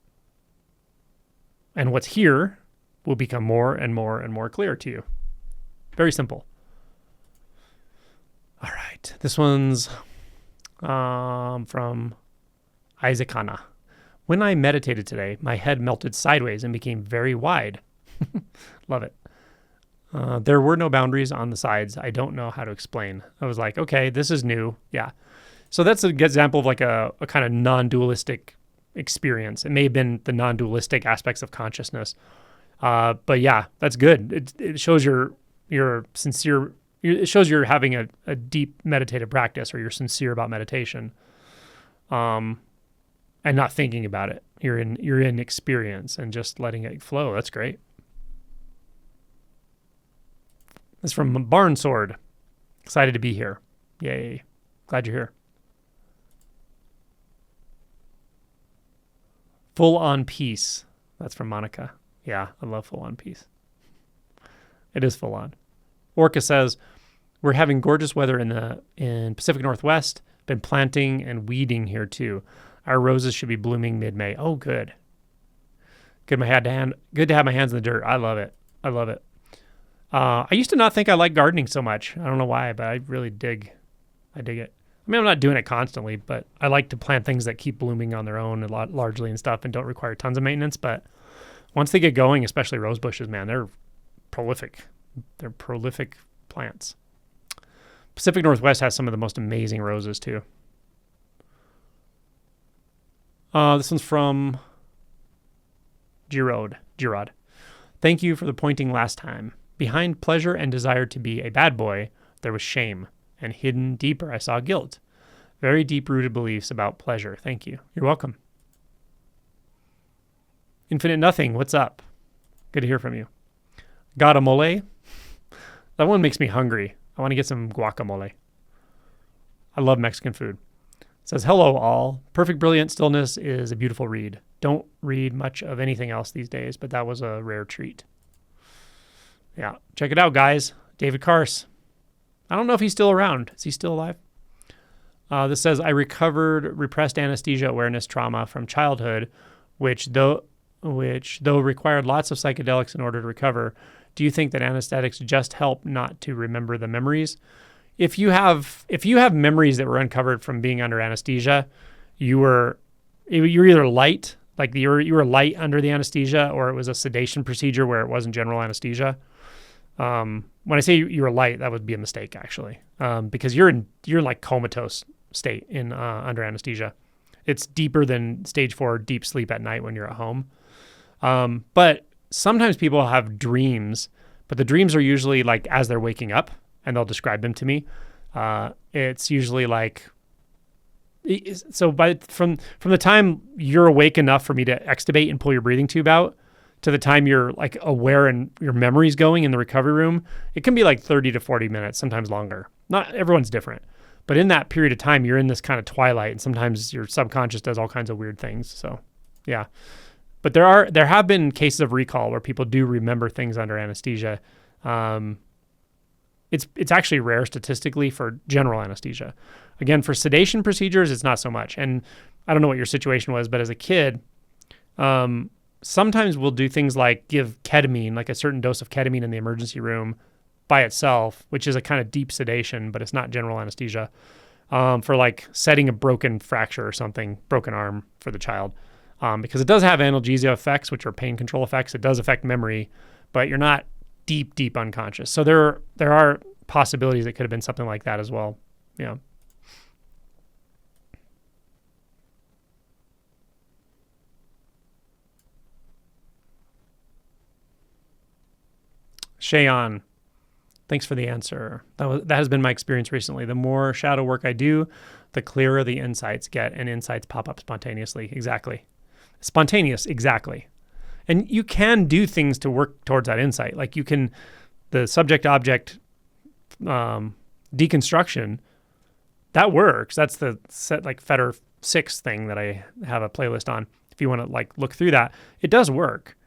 A: And what's here will become more and more and more clear to you. Very simple. All right, this one's from Isaac Hanna. When I meditated today, my head melted sideways and became very wide. Love it. There were no boundaries on the sides. I don't know how to explain. I was like, okay, this is new. Yeah. So that's an example of like a kind of non-dualistic experience. It may have been the non-dualistic aspects of consciousness. But yeah, that's good. It shows you're sincere. It shows you're having a deep meditative practice, or you're sincere about meditation, and not thinking about it. You're in experience and just letting it flow. That's great. This is from Barnsword. Excited to be here. Yay. Glad you're here. Full on peace. That's from Monica. Yeah, I love full on peace. It is full on. Orca says, we're having gorgeous weather in Pacific Northwest. Been planting and weeding here too. Our roses should be blooming mid-May. Oh, good. Good to have my hands in the dirt. I love it. I love it. I used to not think I liked gardening so much. I don't know why, but I really dig it. I mean, I'm not doing it constantly, but I like to plant things that keep blooming on their own largely and stuff and don't require tons of maintenance. But once they get going, especially rose bushes, man, they're prolific. They're prolific plants. Pacific Northwest has some of the most amazing roses too. This one's from Girod. Thank you for the pointing last time. Behind pleasure and desire to be a bad boy, there was shame, and hidden deeper I saw guilt. Very deep-rooted beliefs about pleasure. Thank you. You're welcome. Infinite Nothing, what's up? Good to hear from you. Guacamole. That one makes me hungry. I want to get some guacamole. I love Mexican food. It says, hello all. Perfect Brilliant Stillness is a beautiful read. Don't read much of anything else these days, but that was a rare treat. Yeah, check it out, guys. David Kars. I don't know if he's still around. Is he still alive? This says, I recovered repressed anesthesia awareness trauma from childhood, which though required lots of psychedelics in order to recover. Do you think that anesthetics just help not to remember the memories? If you have memories that were uncovered from being under anesthesia, you're either light, like you were light under the anesthesia, or it was a sedation procedure where it wasn't general anesthesia. When I say you were light, that would be a mistake actually, because you're in like comatose state in under anesthesia. It's deeper than stage 4 deep sleep at night when you're at home. But sometimes people have dreams, but the dreams are usually like as they're waking up, and they'll describe them to me. It's usually like, so from the time you're awake enough for me to extubate and pull your breathing tube out to the time you're like aware and your memory's going in the recovery room, it can be like 30 to 40 minutes, sometimes longer. Not everyone's different, but in that period of time, you're in this kind of twilight, and sometimes your subconscious does all kinds of weird things. So yeah, but there have been cases of recall where people do remember things under anesthesia. It's actually rare statistically for general anesthesia. Again, for sedation procedures, it's not so much. And I don't know what your situation was, but as a kid, sometimes we'll do things like give ketamine, like a certain dose of ketamine in the emergency room by itself, which is a kind of deep sedation, but it's not general anesthesia, for like setting a broken fracture or something, broken arm for the child. Because it does have analgesia effects, which are pain control effects. It does affect memory, but you're not deep unconscious. So there are possibilities it could have been something like that as well. Yeah. Shayon, Thanks for the answer. That has been my experience recently. The more shadow work I do, the clearer the insights get, and insights pop up spontaneously. Exactly. Spontaneous, exactly. And you can do things to work towards that insight. Like the subject-object deconstruction, that works. That's the set like Fetter 6 thing that I have a playlist on. If you want to like look through that, it does work.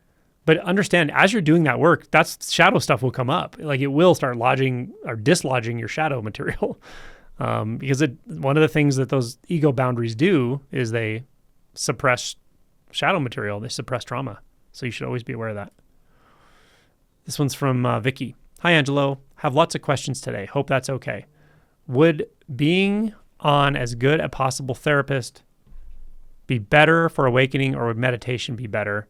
A: But understand, as you're doing that work, that's shadow stuff will come up. Like it will start lodging or dislodging your shadow material. Because one of the things that those ego boundaries do is they suppress shadow material. They suppress trauma. So you should always be aware of that. This one's from Vicky. Hi, Angelo. Have lots of questions today. Hope that's okay. Would being on as good a possible therapist be better for awakening, or would meditation be better?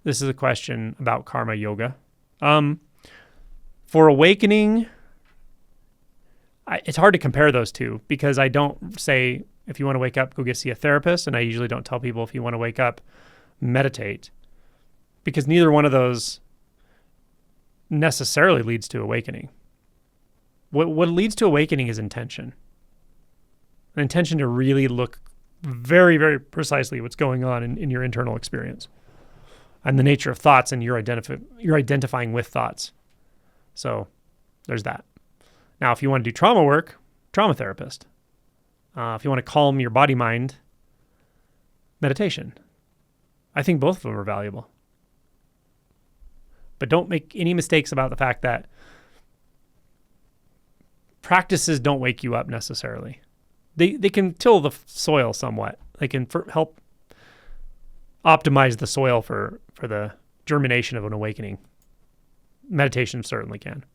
A: This is a question about karma yoga. For awakening, it's hard to compare those two, because I don't say, if you want to wake up, go see a therapist. And I usually don't tell people, if you want to wake up, meditate, because neither one of those necessarily leads to awakening. What leads to awakening is intention. An intention to really look very, very precisely what's going on in your internal experience and the nature of thoughts, and you're identifying with thoughts. So there's that. Now, if you want to do trauma work, trauma therapist. If you want to calm your body, mind, meditation. I think both of them are valuable. But don't make any mistakes about the fact that practices don't wake you up necessarily. They can till the soil somewhat. They can help optimize the soil for the germination of an awakening. Meditation certainly can.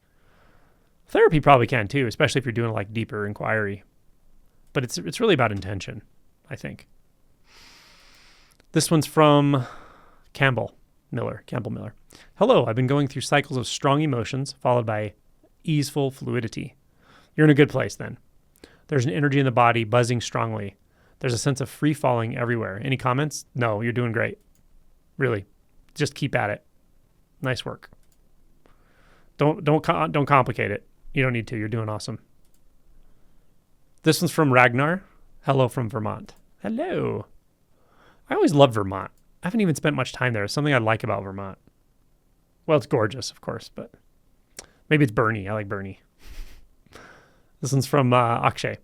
A: Therapy probably can too, especially if you're doing like deeper inquiry. But it's really about intention, I think. This one's from Campbell Miller. Hello, I've been going through cycles of strong emotions followed by easeful fluidity. You're in a good place then. There's an energy in the body buzzing strongly. There's a sense of free falling everywhere. Any comments? No, you're doing great. Really. Just keep at it. Nice work. Don't complicate it. You don't need to. You're doing awesome. This one's from Ragnar. Hello from Vermont. Hello. I always love Vermont. I haven't even spent much time there. It's something I like about Vermont. Well, it's gorgeous, of course, but maybe it's Bernie. I like Bernie. This one's from Akshay.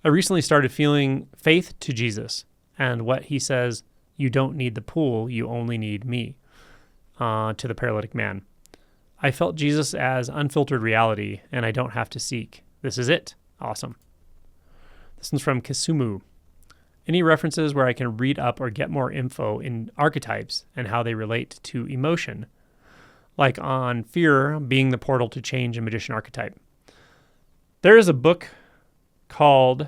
A: I recently started feeling faith to Jesus and what he says, you don't need the pool, you only need me, to the paralytic man. I felt Jesus as unfiltered reality, and I don't have to seek. This is it. Awesome. This one's from Kisumu. Any references where I can read up or get more info in archetypes and how they relate to emotion? Like on fear being the portal to change a magician archetype. There is a book called,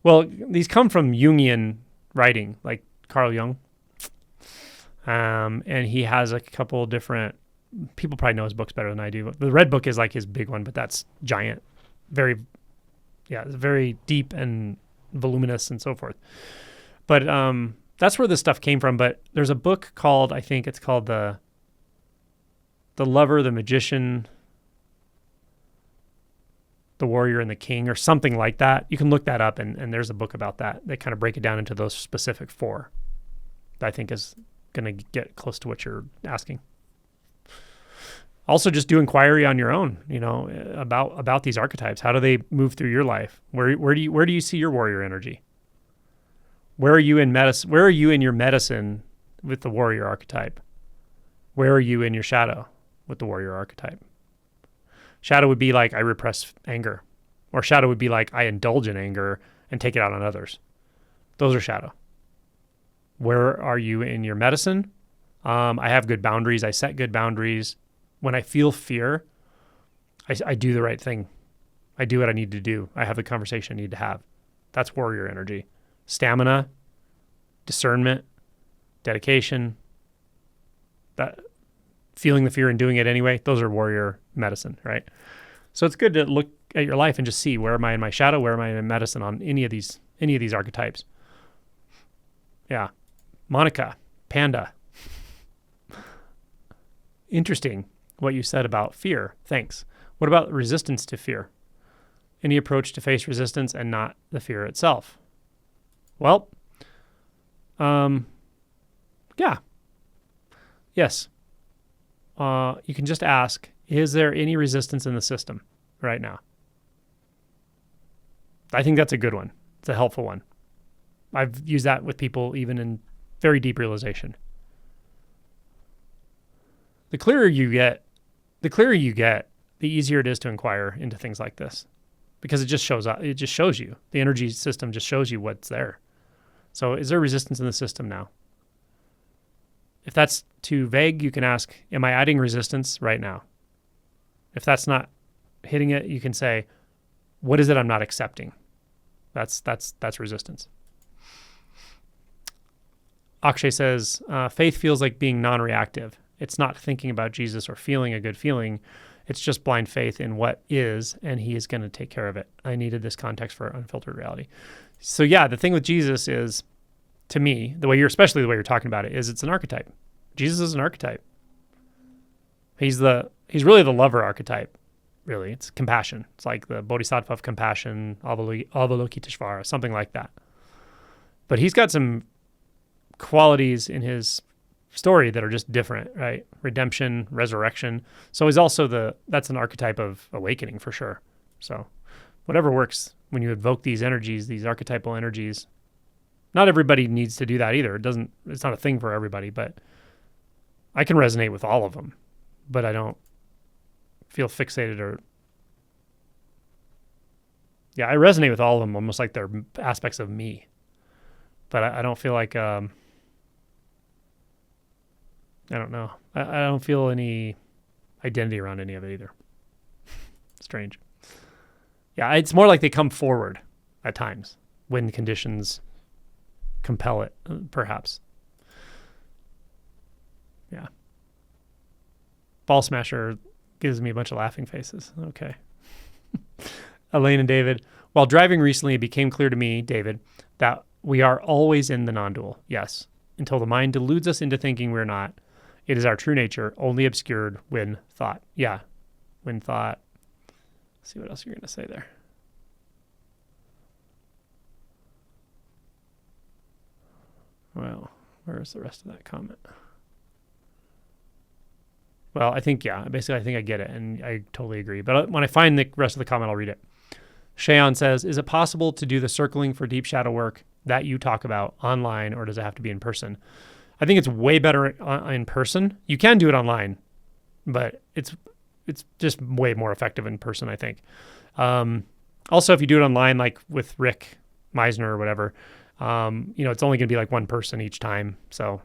A: well, these come from Jungian writing, like Carl Jung. And he has a couple different, people probably know his books better than I do. The Red Book is like his big one, but that's giant. It's very deep and voluminous and so forth. But that's where this stuff came from. But there's a book called, I think it's called The Lover, the Magician, the Warrior, and the King, or something like that. You can look that up, and there's a book about that. They kind of break it down into those specific four that I think is going to get close to what you're asking. Also, just do inquiry on your own, about these archetypes. How do they move through your life? Where do you see your warrior energy? Where are you in medicine? Where are you in your medicine with the warrior archetype? Where are you in your shadow with the warrior archetype? Shadow would be like, I repress anger. Or shadow would be like, I indulge in anger and take it out on others. Those are shadow. Where are you in your medicine? I have good boundaries. I set good boundaries. When I feel fear, I do the right thing. I do what I need to do. I have the conversation I need to have. That's warrior energy. Stamina, discernment, dedication, that feeling the fear and doing it anyway, those are warrior medicine, right? So it's good to look at your life and just see, where am I in my shadow? Where am I in medicine on any of these archetypes? Yeah. Monica, Panda. Interesting. what you said about fear. Thanks. What about resistance to fear? Any approach to face resistance and not the fear itself? Well, yeah. Yes. You can just ask, is there any resistance in the system right now? I think that's a good one. It's a helpful one. I've used that with people even in very deep realization. The clearer you get, the easier it is to inquire into things like this, because it just shows up. It just shows you. The energy system just shows you what's there. So is there resistance in the system now? If that's too vague, you can ask, am I adding resistance right now? If that's not hitting it, you can say, what is it I'm not accepting? That's resistance. Akshay says, faith feels like being non-reactive. It's not thinking about Jesus or feeling a good feeling. It's just blind faith in what is, and he is going to take care of it. I needed this context for unfiltered reality. So yeah, the thing with Jesus is, to me, especially the way you're talking about it, is it's an archetype. Jesus is an archetype. He's really the lover archetype. Really, it's compassion. It's like the Bodhisattva of compassion, Avalokiteshvara, something like that. But he's got some qualities in his story that are just different, right? Redemption, resurrection. So he's also that's an archetype of awakening for sure. So whatever works when you evoke these energies, these archetypal energies. Not everybody needs to do that either. It's not a thing for everybody, but I can resonate with all of them, but I don't feel fixated I resonate with all of them almost like they're aspects of me, but I don't feel like, I don't know. I don't feel any identity around any of it either. Strange. Yeah, it's more like they come forward at times when conditions compel it, perhaps. Yeah. Ballsmasher gives me a bunch of laughing faces. Okay. Elaine and David. While driving recently, it became clear to me, David, that we are always in the non-dual. Yes. Until the mind deludes us into thinking we're not. It is our true nature, only obscured when thought. Yeah. When thought. Let's see what else you're going to say there. Well, where's the rest of that comment? Well, I think I get it, and I totally agree. But when I find the rest of the comment, I'll read it. Shayon says, is it possible to do the circling for deep shadow work that you talk about online, or does it have to be in person? I think it's way better in person. You can do it online, but it's just way more effective in person, I think. Also, if you do it online, like with Rick Meisner or whatever, it's only going to be like one person each time. So,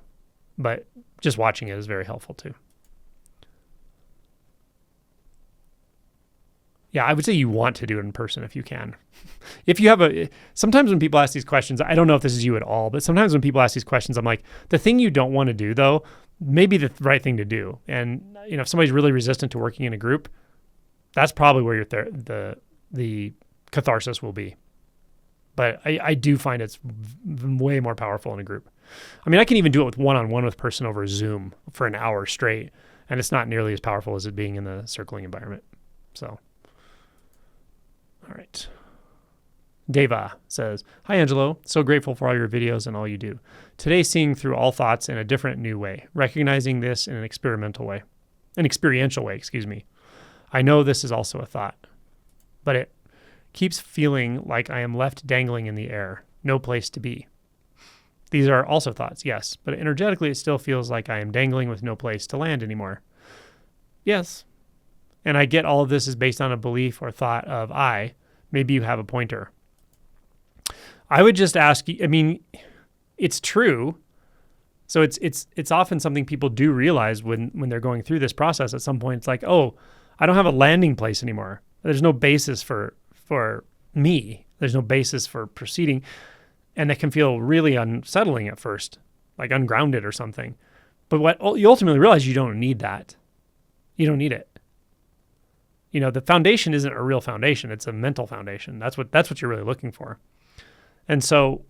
A: but just watching it is very helpful too. Yeah, I would say you want to do it in person if you can. If you have sometimes when people ask these questions, I don't know if this is you at all, but sometimes when people ask these questions, I'm like, the thing you don't want to do though, may be the right thing to do. And if somebody's really resistant to working in a group, that's probably where the catharsis will be. But I do find it's way more powerful in a group. I mean, I can even do it with one-on-one with a person over Zoom for an hour straight, and it's not nearly as powerful as it being in the circling environment. So. All right. Deva says, hi, Angelo. So grateful for all your videos and all you do. Today, seeing through all thoughts in a different new way, recognizing this in an experiential way, excuse me. I know this is also a thought, but it keeps feeling like I am left dangling in the air, no place to be. These are also thoughts, yes, but energetically it still feels like I am dangling with no place to land anymore. Yes. And I get all of this is based on a belief or thought of I. Maybe you have a pointer. I would just ask you, I mean, it's true. So it's often something people do realize when they're going through this process. At some point, it's like, oh, I don't have a landing place anymore. There's no basis for me. There's no basis for proceeding. And that can feel really unsettling at first, like ungrounded or something. But what you ultimately realize, you don't need that. You don't need it. The foundation isn't a real foundation. It's a mental foundation. That's what you're really looking for. And so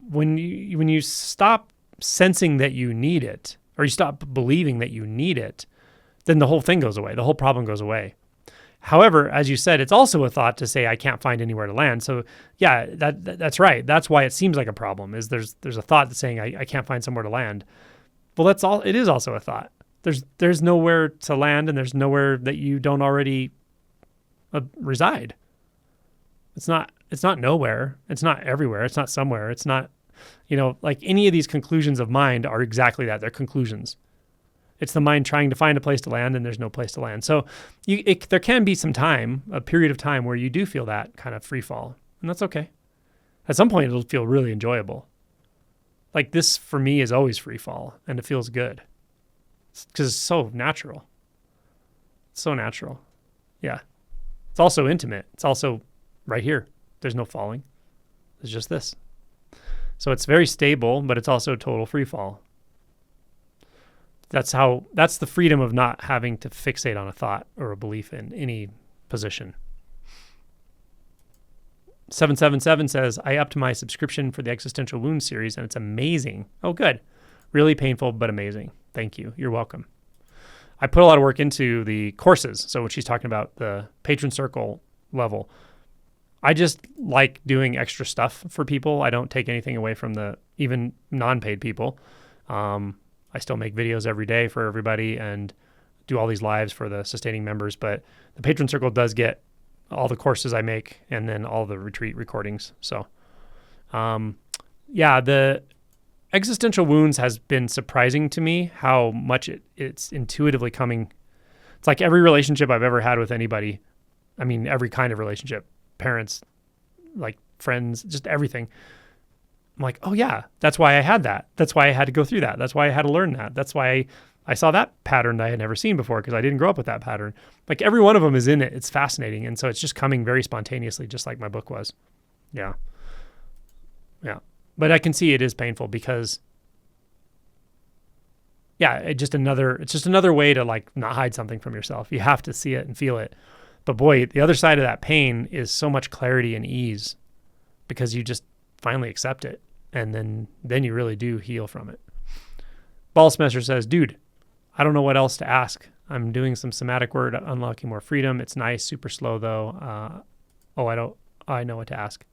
A: when you stop sensing that you need it, or you stop believing that you need it, then the whole thing goes away. The whole problem goes away. However, as you said, it's also a thought to say, I can't find anywhere to land. So yeah, that's right. That's why it seems like a problem, is there's a thought that's saying, I can't find somewhere to land. Well, that's all. It is also a thought. There's nowhere to land, and there's nowhere that you don't already reside. It's not nowhere. It's not everywhere. It's not somewhere. It's not, like any of these conclusions of mind are exactly that. They're conclusions. It's the mind trying to find a place to land, and there's no place to land. So there can be some time, a period of time where you do feel that kind of free fall, and that's okay. At some point, it'll feel really enjoyable. Like this, for me, is always free fall, and it feels good because it's so natural. It's so natural. Yeah. It's also intimate. It's also right here. There's no falling. It's just this. So it's very stable, but it's also total free fall. That's the freedom of not having to fixate on a thought or a belief in any position. 777 says, I upped my subscription for the Existential Wounds series, and it's amazing. Oh, good. Really painful, but amazing. Thank you. You're welcome. I put a lot of work into the courses. So when she's talking about the patron circle level, I just like doing extra stuff for people. I don't take anything away from the even non-paid people. I still make videos every day for everybody and do all these lives for the sustaining members. But the patron circle does get all the courses I make and then all the retreat recordings. So, the existential wounds has been surprising to me how much it's intuitively coming. It's like every relationship I've ever had with anybody. I mean, every kind of relationship, parents, like friends, just everything. I'm like, oh yeah, that's why I had that. That's why I had to go through that. That's why I had to learn that. That's why I saw that pattern that I had never seen before because I didn't grow up with that pattern. Like every one of them is in it. It's fascinating. And so it's just coming very spontaneously, just like my book was. Yeah. Yeah. But I can see it is painful because it's just another way to like not hide something from yourself. You have to see it and feel it. But boy, the other side of that pain is so much clarity and ease because you just finally accept it. And then you really do heal from it. Ballsmasher says, dude, I don't know what else to ask. I'm doing some somatic work, unlocking more freedom. It's nice, super slow though. I know what to ask.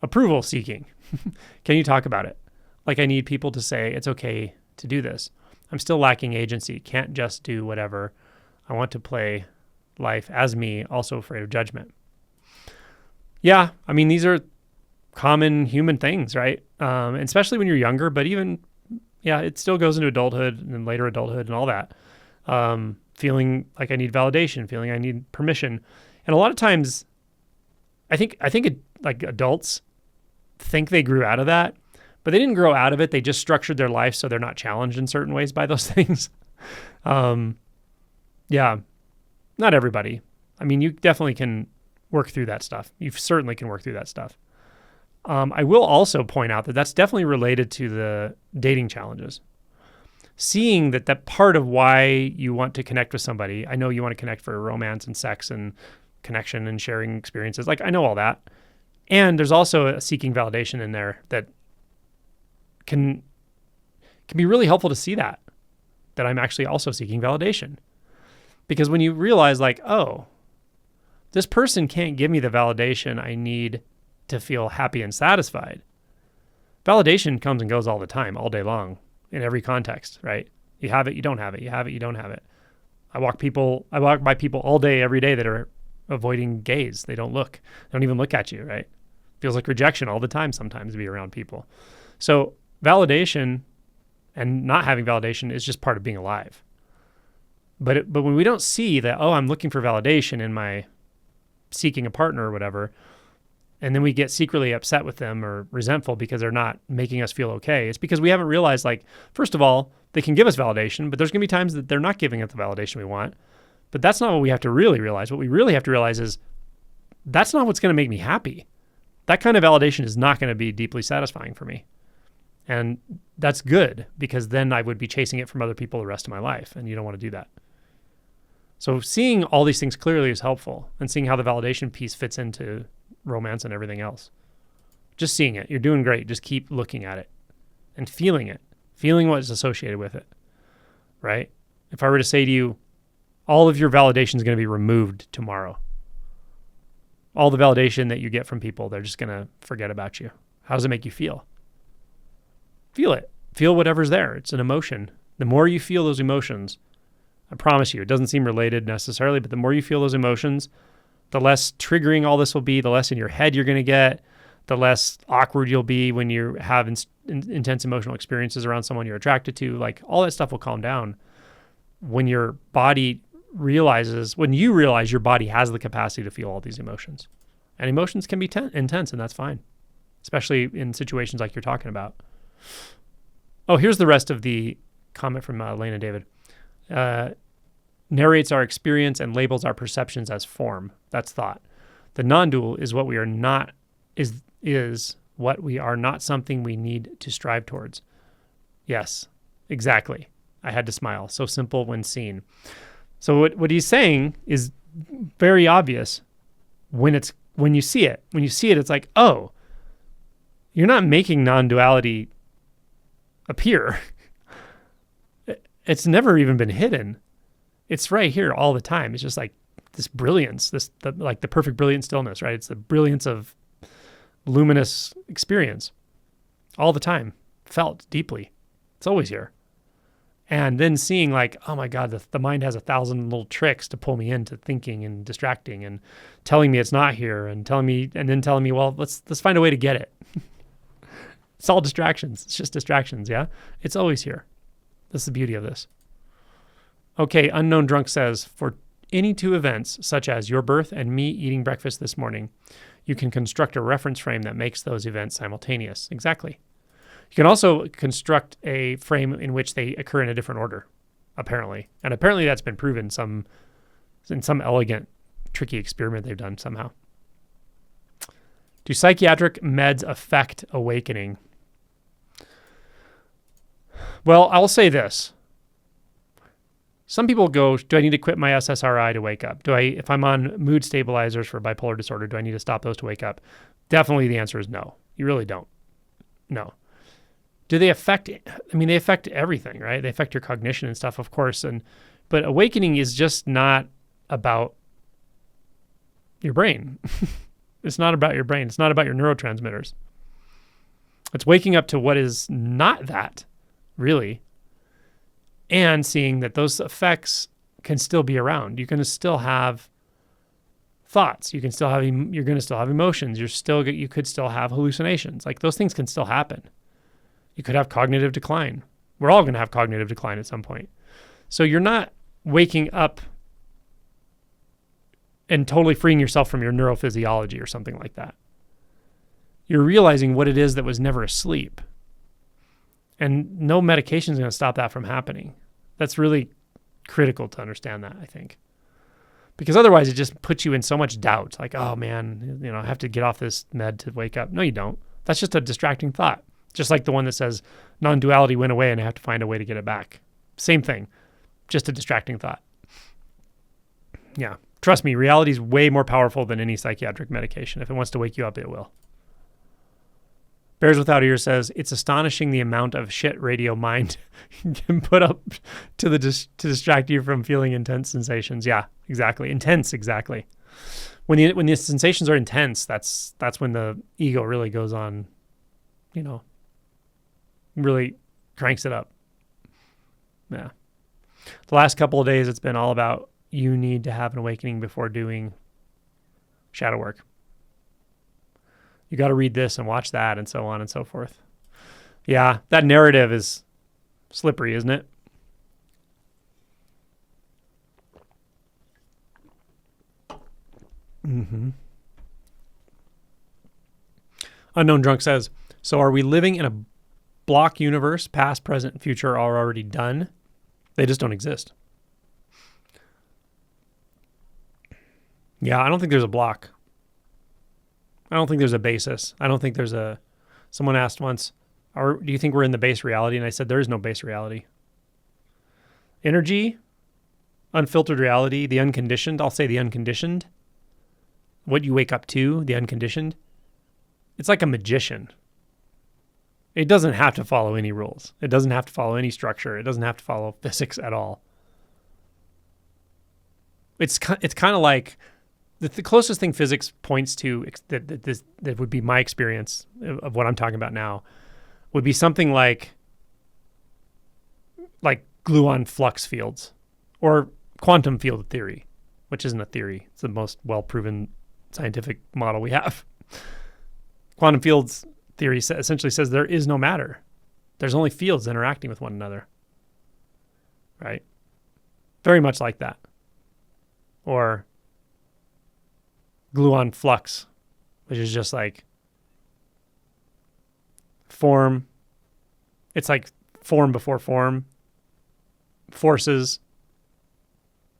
A: Approval seeking. Can you talk about it? Like I need people to say it's okay to do this. I'm still lacking agency. Can't just do whatever. I want to play life as me, also afraid of judgment. Yeah, I mean, these are common human things, right? Especially when you're younger, but even, it still goes into adulthood and later adulthood and all that. Feeling like I need validation, feeling I need permission. And a lot of times, I think like adults think they grew out of that, but they didn't grow out of it. They just structured their life so they're not challenged in certain ways by those things. Not everybody. I mean, you definitely can work through that stuff. You certainly can work through that stuff. I will also point out that that's definitely related to the dating challenges. Seeing that part of why you want to connect with somebody, I know you want to connect for romance and sex and connection and sharing experiences. Like I know all that. And there's also a seeking validation in there that can be really helpful to see that I'm actually also seeking validation. Because when you realize like, oh, this person can't give me the validation I need to feel happy and satisfied. Validation comes and goes all the time, all day long, in every context, right? You have it, you don't have it. You have it, you don't have it. I walk by people all day, every day that are avoiding gaze. They don't even look at you, right? Feels like rejection all the time sometimes to be around people. So validation and not having validation is just part of being alive. But when we don't see that, oh, I'm looking for validation in my seeking a partner or whatever, and then we get secretly upset with them or resentful because they're not making us feel okay, it's because we haven't realized, like, first of all, they can give us validation, but there's going to be times that they're not giving us the validation we want. But that's not what we have to really realize. What we really have to realize is that's not what's going to make me happy. That kind of validation is not going to be deeply satisfying for me. And that's good because then I would be chasing it from other people the rest of my life, and you don't want to do that. So seeing all these things clearly is helpful, and seeing how the validation piece fits into romance and everything else. Just seeing it. You're doing great. Just keep looking at it and feeling it, feeling what is associated with it, right? If I were to say to you, All of your validation is going to be removed tomorrow. All the validation that you get from people, they're just going to forget about you. How does it make you feel? Feel it. Feel whatever's there. It's an emotion. The more you feel those emotions, I promise you, it doesn't seem related necessarily, but the more you feel those emotions, the less triggering all this will be, the less in your head you're going to get, the less awkward you'll be when you have intense emotional experiences around someone you're attracted to. Like, all that stuff will calm down when your body when you realize your body has the capacity to feel all these emotions. And emotions can be intense, and that's fine, especially in situations like you're talking about. Oh, here's the rest of the comment from Lena David. Narrates our experience and labels our perceptions as form. That's thought. The non-dual is what we are not, is what we are not something we need to strive towards. Yes, exactly. I had to smile. So simple when seen. So what he's saying is very obvious when you see it. When you see it, it's like, oh, you're not making non-duality appear. It's never even been hidden. It's right here all the time. It's just like this brilliance, like the perfect brilliant stillness, right? It's the brilliance of luminous experience all the time, felt deeply. It's always here. And then seeing like, oh my God, the mind has 1,000 little tricks to pull me into thinking and distracting and telling me it's not here and telling me, well, let's find a way to get it. It's all distractions. It's just distractions, yeah? It's always here. That's the beauty of this. Okay, Unknown Drunk says, for any two events, such as your birth and me eating breakfast this morning, you can construct a reference frame that makes those events simultaneous. Exactly. You can also construct a frame in which they occur in a different order, apparently. And apparently that's been proven in some elegant, tricky experiment they've done somehow. Do psychiatric meds affect awakening? Well, I'll say this. Some people go, do I need to quit my SSRI to wake up? If I'm on mood stabilizers for bipolar disorder, do I need to stop those to wake up? Definitely the answer is no. You really don't. No. Do they affect, they affect everything, right? They affect your cognition and stuff, of course. But awakening is just not about your brain. It's not about your brain. It's not about your neurotransmitters. It's waking up to what is not that, really, and seeing that those effects can still be around. You're going to still have thoughts. You're going to still have emotions. You could still have hallucinations. Like, those things can still happen. You could have cognitive decline. We're all going to have cognitive decline at some point. So you're not waking up and totally freeing yourself from your neurophysiology or something like that. You're realizing what it is that was never asleep. And no medication is going to stop that from happening. That's really critical to understand that, I think. Because otherwise it just puts you in so much doubt. Like, oh man, I have to get off this med to wake up. No, you don't. That's just a distracting thought. Just like the one that says non-duality went away and I have to find a way to get it back. Same thing. Just a distracting thought. Yeah. Trust me, reality is way more powerful than any psychiatric medication. If it wants to wake you up, it will. Bears Without Ears says, it's astonishing the amount of shit radio mind can put up to distract you from feeling intense sensations. Yeah, exactly. Intense, exactly. When the sensations are intense, that's when the ego really goes on, really cranks it up. Yeah. The last couple of days, it's been all about you need to have an awakening before doing shadow work. You got to read this and watch that and so on and so forth. Yeah, that narrative is slippery, isn't it? Mm-hmm. Unknown Drunk says, so are we living in a block universe, past, present, and future are already done? They just don't exist. Yeah, I don't think there's a block. I don't think there's a basis. I don't think there's someone asked once, do you think we're in the base reality? And I said, there is no base reality. Energy, unfiltered reality, the unconditioned, I'll say the unconditioned, what you wake up to, the unconditioned, it's like a magician. It doesn't have to follow any rules. It doesn't have to follow any structure. It doesn't have to follow physics at all. It's kind of like the closest thing physics points to that would be my experience of what I'm talking about now would be something like gluon flux fields or quantum field theory, which isn't a theory. It's the most well-proven scientific model we have. Quantum fields theory essentially says there is no matter. There's only fields interacting with one another, right? Very much like that. Or gluon flux, which is just like form. It's like form before form. Forces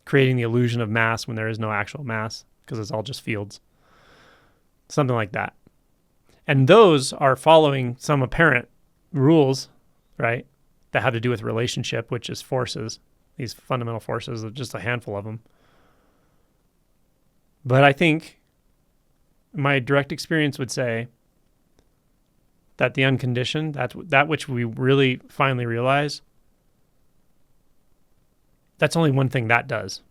A: creating the illusion of mass when there is no actual mass because it's all just fields. Something like that. And those are following some apparent rules, right, that have to do with relationship, which is forces, these fundamental forces, just a handful of them. But I think my direct experience would say that the unconditioned, that which we really finally realize, that's only one thing that does.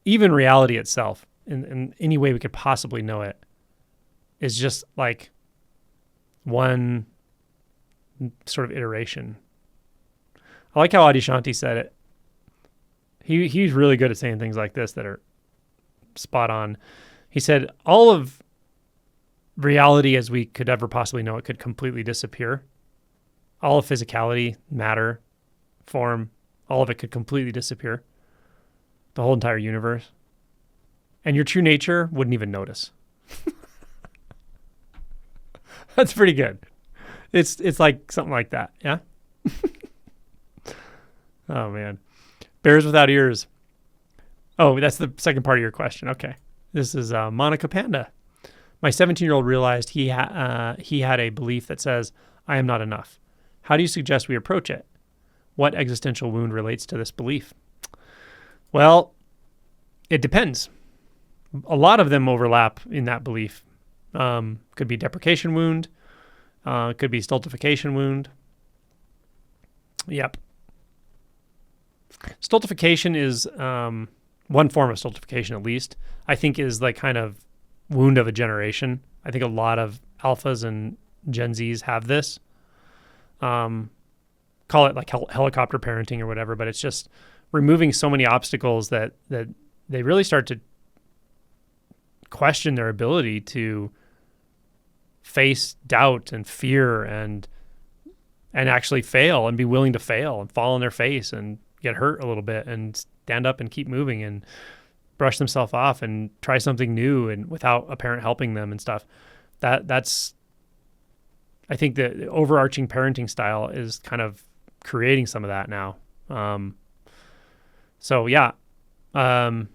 A: Even reality itself, in any way we could possibly know it, is just like one sort of iteration. I like how Adyashanti said it. He's really good at saying things like this that are spot on. He said, all of reality as we could ever possibly know it could completely disappear. All of physicality, matter, form, all of it could completely disappear. The whole entire universe. And your true nature wouldn't even notice. That's pretty good. It's like something like that, yeah? Oh, man. Bears without ears. Oh, that's the second part of your question. Okay. This is Monica Panda. My 17-year-old realized he had a belief that says, I am not enough. How do you suggest we approach it? What existential wound relates to this belief? Well, it depends. A lot of them overlap in that belief. Could be deprecation wound. Could be stultification wound. Yep. Stultification is one form of stultification, at least, I think is like kind of wound of a generation. I think a lot of alphas and Gen Zs have this. Call it like helicopter parenting or whatever, but it's just removing so many obstacles that they really start to question their ability to face doubt and fear and actually fail and be willing to fail and fall on their face and get hurt a little bit and stand up and keep moving and brush themselves off and try something new and without a parent helping them and stuff. That's I think the overarching parenting style is kind of creating some of that now. So yeah, I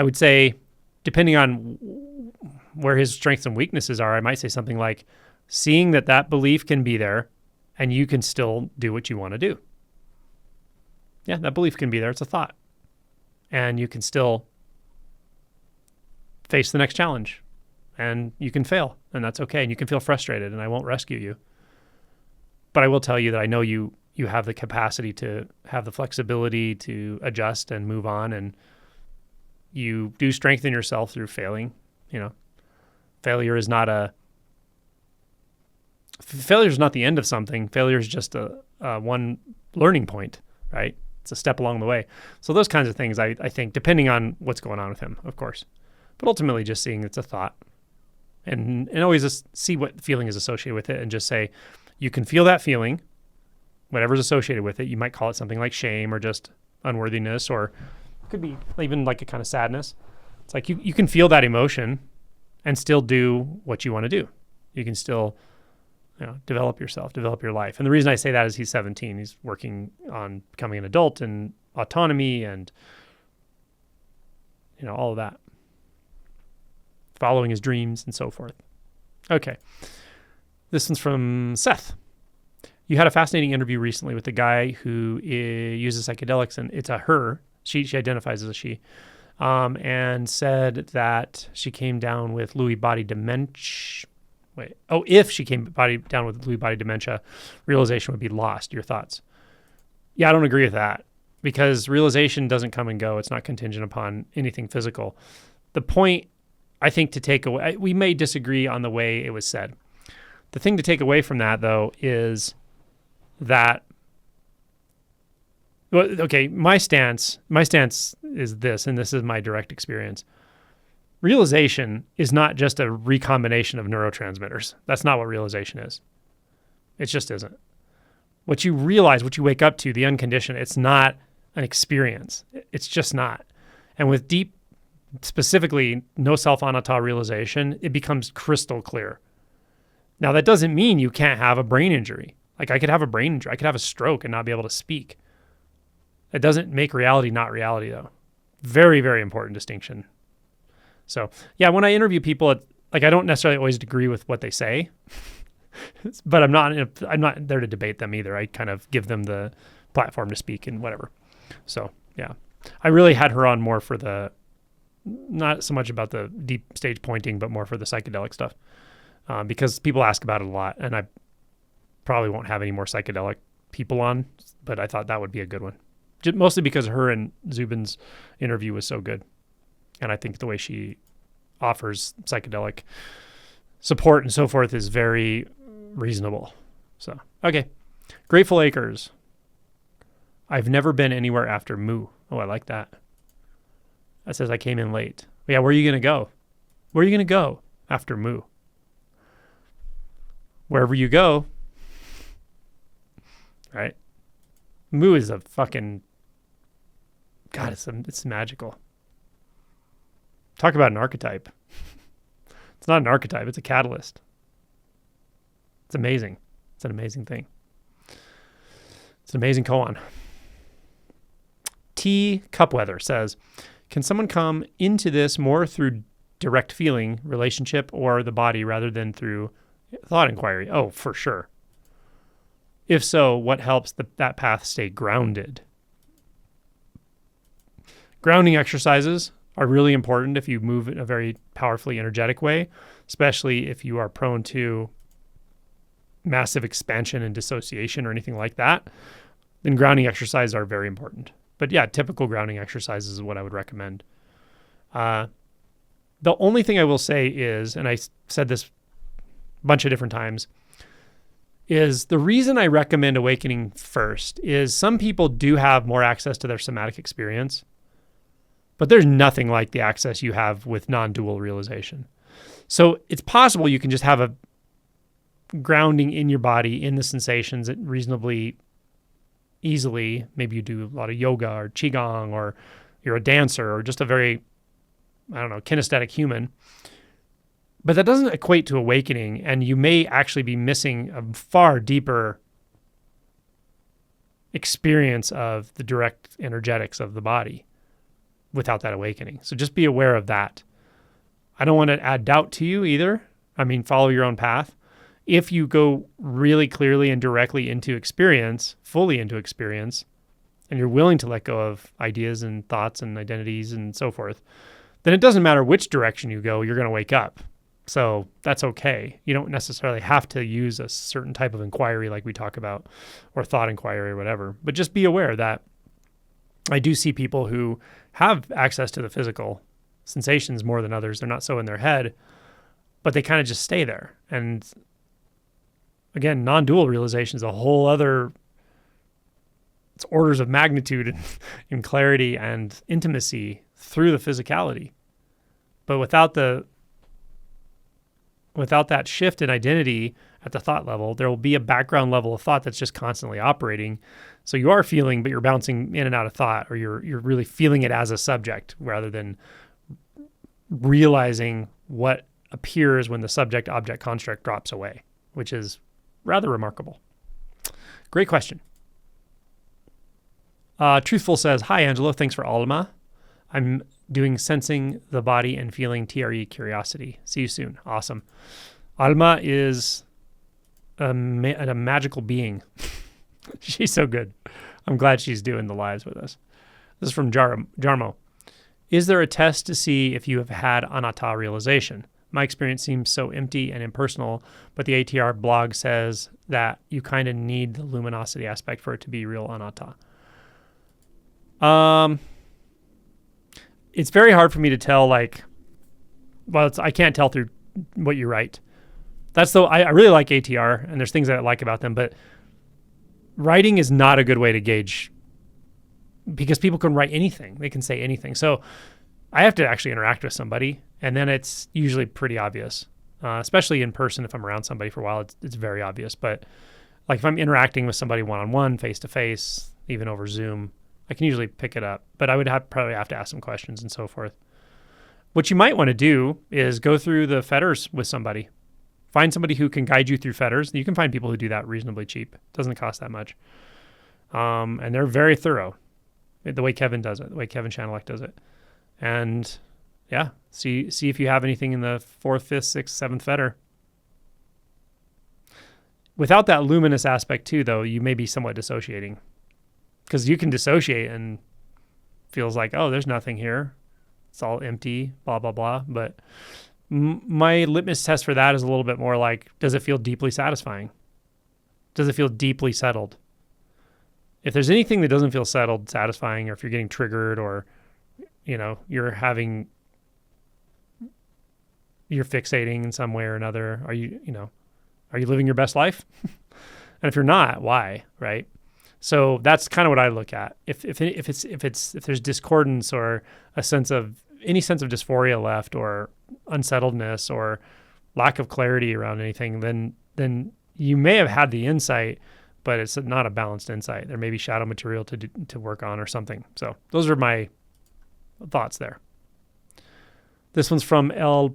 A: would say depending on where his strengths and weaknesses are, I might say something like seeing that belief can be there and you can still do what you want to do. Yeah, that belief can be there. It's a thought. And you can still face the next challenge and you can fail and that's okay. And you can feel frustrated and I won't rescue you. But I will tell you that I know you have the capacity to have the flexibility to adjust and move on, and you do strengthen yourself through failing. You know, failure is not the end of something. Failure is just a one learning point, right? It's a step along the way. So those kinds of things, I think, depending on what's going on with him, of course, but ultimately just seeing it's a thought and always just see what feeling is associated with it and just say, you can feel that feeling, whatever's associated with it. You might call it something like shame or just unworthiness, or it could be even like a kind of sadness. It's like you can feel that emotion and still do what you want to do. You can still, develop yourself, develop your life. And the reason I say that is he's 17. He's working on becoming an adult and autonomy and, all of that. Following his dreams and so forth. Okay. This one's from Seth. You had a fascinating interview recently with a guy who uses psychedelics, and it's a her. She identifies as a she, and said that she came down with Lewy body dementia. If she came down with Lewy body dementia, realization would be lost. Your thoughts? Yeah, I don't agree with that because realization doesn't come and go. It's not contingent upon anything physical. The point, I think, to take away, we may disagree on the way it was said. The thing to take away from that, though, is that, well, okay, my stance is this, and this is my direct experience. Realization is not just a recombination of neurotransmitters. That's not what realization is. It just isn't. What you realize, what you wake up to, the unconditioned, it's not an experience. It's just not. And with deep, specifically no self-anatta realization, it becomes crystal clear. Now, that doesn't mean you can't have a brain injury. Like, I could have a brain injury. I could have a stroke and not be able to speak. It doesn't make reality not reality, though. Very, very important distinction. So, yeah, when I interview people, I don't necessarily always agree with what they say, but I'm not there to debate them either. I kind of give them the platform to speak and whatever. So, yeah, I really had her on more for not so much about the deep stage pointing, but more for the psychedelic stuff, because people ask about it a lot, and I probably won't have any more psychedelic people on, but I thought that would be a good one. Just mostly because her and Zubin's interview was so good. And I think the way she offers psychedelic support and so forth is very reasonable. So, okay. Grateful Acres. I've never been anywhere after Moo. Oh, I like that. That says I came in late. Yeah, where are you going to go? Where are you going to go after Moo? Wherever you go. Right? Moo is a fucking... God, it's magical. Talk about an archetype. It's not an archetype. It's a catalyst. It's amazing. It's an amazing thing. It's an amazing koan. T. Cupweather says, can someone come into this more through direct feeling, relationship, or the body rather than through thought inquiry? Oh, for sure. If so, what helps that path stay grounded? Grounding exercises are really important if you move in a very powerfully energetic way, especially if you are prone to massive expansion and dissociation or anything like that. Then grounding exercises are very important. But yeah, typical grounding exercises is what I would recommend. The only thing I will say is, and I said this a bunch of different times, is the reason I recommend awakening first is some people do have more access to their somatic experience, but there's nothing like the access you have with non-dual realization. So it's possible you can just have a grounding in your body, in the sensations reasonably easily. Maybe you do a lot of yoga or qigong, or you're a dancer, or just a very, kinesthetic human. But that doesn't equate to awakening, and you may actually be missing a far deeper experience of the direct energetics of the body without that awakening. So just be aware of that. I don't want to add doubt to you either. Follow your own path. If you go really clearly and directly into experience, fully into experience, and you're willing to let go of ideas and thoughts and identities and so forth, then it doesn't matter which direction you go, you're going to wake up. So that's okay. You don't necessarily have to use a certain type of inquiry like we talk about, or thought inquiry or whatever. But just be aware that I do see people who have access to the physical sensations more than others. They're not so in their head, but they kind of just stay there. And again, non-dual realization is a whole other, it's orders of magnitude in clarity and intimacy through the physicality. But without that shift in identity at the thought level, there will be a background level of thought that's just constantly operating. So you are feeling, but you're bouncing in and out of thought, or you're really feeling it as a subject rather than realizing what appears when the subject-object construct drops away, which is rather remarkable. Great question. Truthful says, hi, Angelo. Thanks for Alma. I'm doing sensing the body and feeling TRE curiosity. See you soon. Awesome. Alma is a magical being. She's so good. I'm glad she's doing the lives with us. This is from Jarmo. Is there a test to see if you have had anatta realization? My experience seems so empty and impersonal, but the ATR blog says that you kind of need the luminosity aspect for it to be real anatta. It's very hard for me to tell, like, well, I can't tell through what you write. I really like ATR, and there's things that I like about them, but writing is not a good way to gauge, because people can write anything. They can say anything. So I have to actually interact with somebody, and then it's usually pretty obvious, especially in person. If I'm around somebody for a while, it's very obvious. But like if I'm interacting with somebody one-on-one, face-to-face, even over Zoom, I can usually pick it up. But I would probably have to ask some questions and so forth. What you might want to do is go through the fetters with somebody. Find somebody who can guide you through fetters. You can find people who do that reasonably cheap. It doesn't cost that much. And they're very thorough, the way Kevin does it, the way Kevin Chanelek does it. And yeah, see if you have anything in the 4th, 5th, 6th, 7th fetter. Without that luminous aspect too, though, you may be somewhat dissociating, because you can dissociate and feels like, oh, there's nothing here. It's all empty, blah, blah, blah. But my litmus test for that is a little bit more like, does it feel deeply satisfying? Does it feel deeply settled? If there's anything that doesn't feel settled, satisfying, or if you're getting triggered, or, you're fixating in some way or another, are you living your best life? And if you're not, why, right? So that's kind of what I look at. If there's discordance or any sense of dysphoria left, or unsettledness, or lack of clarity around anything, then you may have had the insight, but it's not a balanced insight. There may be shadow material to work on or something. So those are my thoughts there. This one's from El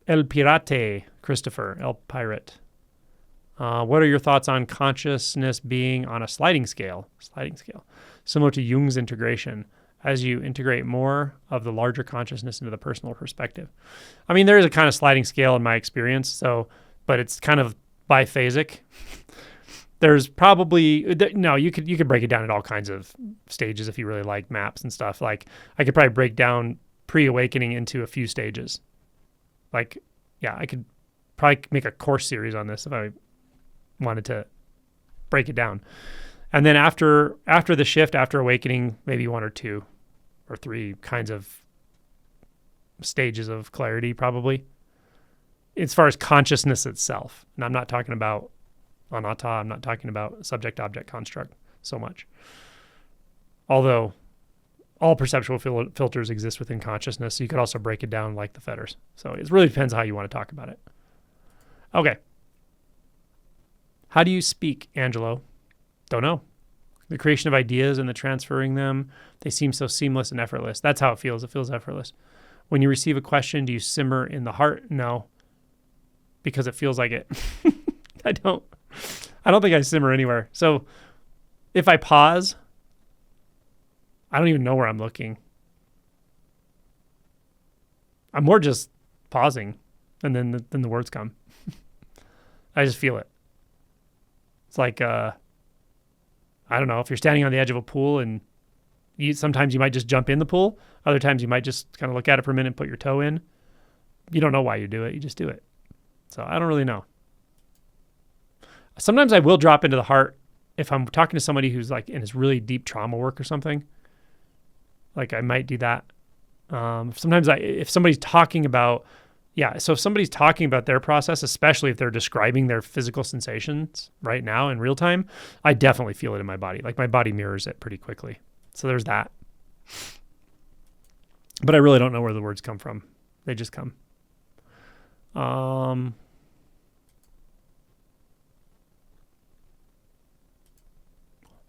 A: Pirate, Christopher, El Pirate. What are your thoughts on consciousness being on a sliding scale, similar to Jung's integration, as you integrate more of the larger consciousness into the personal perspective? I mean, there is a kind of sliding scale in my experience, but it's kind of biphasic. There's probably, you could break it down in all kinds of stages if you really like maps and stuff. Like I could probably break down pre-awakening into a few stages. Like, yeah, I could probably make a course series on this if I wanted to break it down. And then after the shift, after awakening, maybe 1 or 2 or 3 kinds of stages of clarity, probably, as far as consciousness itself. And I'm not talking about anatta, I'm not talking about subject-object construct so much. Although all perceptual filters exist within consciousness, so you could also break it down like the fetters. So it really depends how you want to talk about it. Okay. How do you speak, Angelo? Don't know. The creation of ideas and the transferring them, they seem so seamless and effortless. That's how it feels. It feels effortless. When you receive a question, do you simmer in the heart? No, because it feels like it. I don't think I simmer anywhere. So if I pause, I don't even know where I'm looking. I'm more just pausing, and then the words come. I just feel it. It's like, I don't know, if you're standing on the edge of a pool and sometimes you might just jump in the pool. Other times you might just kind of look at it for a minute and put your toe in. You don't know why you do it. You just do it. So I don't really know. Sometimes I will drop into the heart if I'm talking to somebody who's like in his really deep trauma work or something. Like I might do that. Sometimes if somebody's talking about, if somebody's talking about their process, especially if they're describing their physical sensations right now in real time, I definitely feel it in my body. Like my body mirrors it pretty quickly. So there's that. But I really don't know where the words come from. They just come.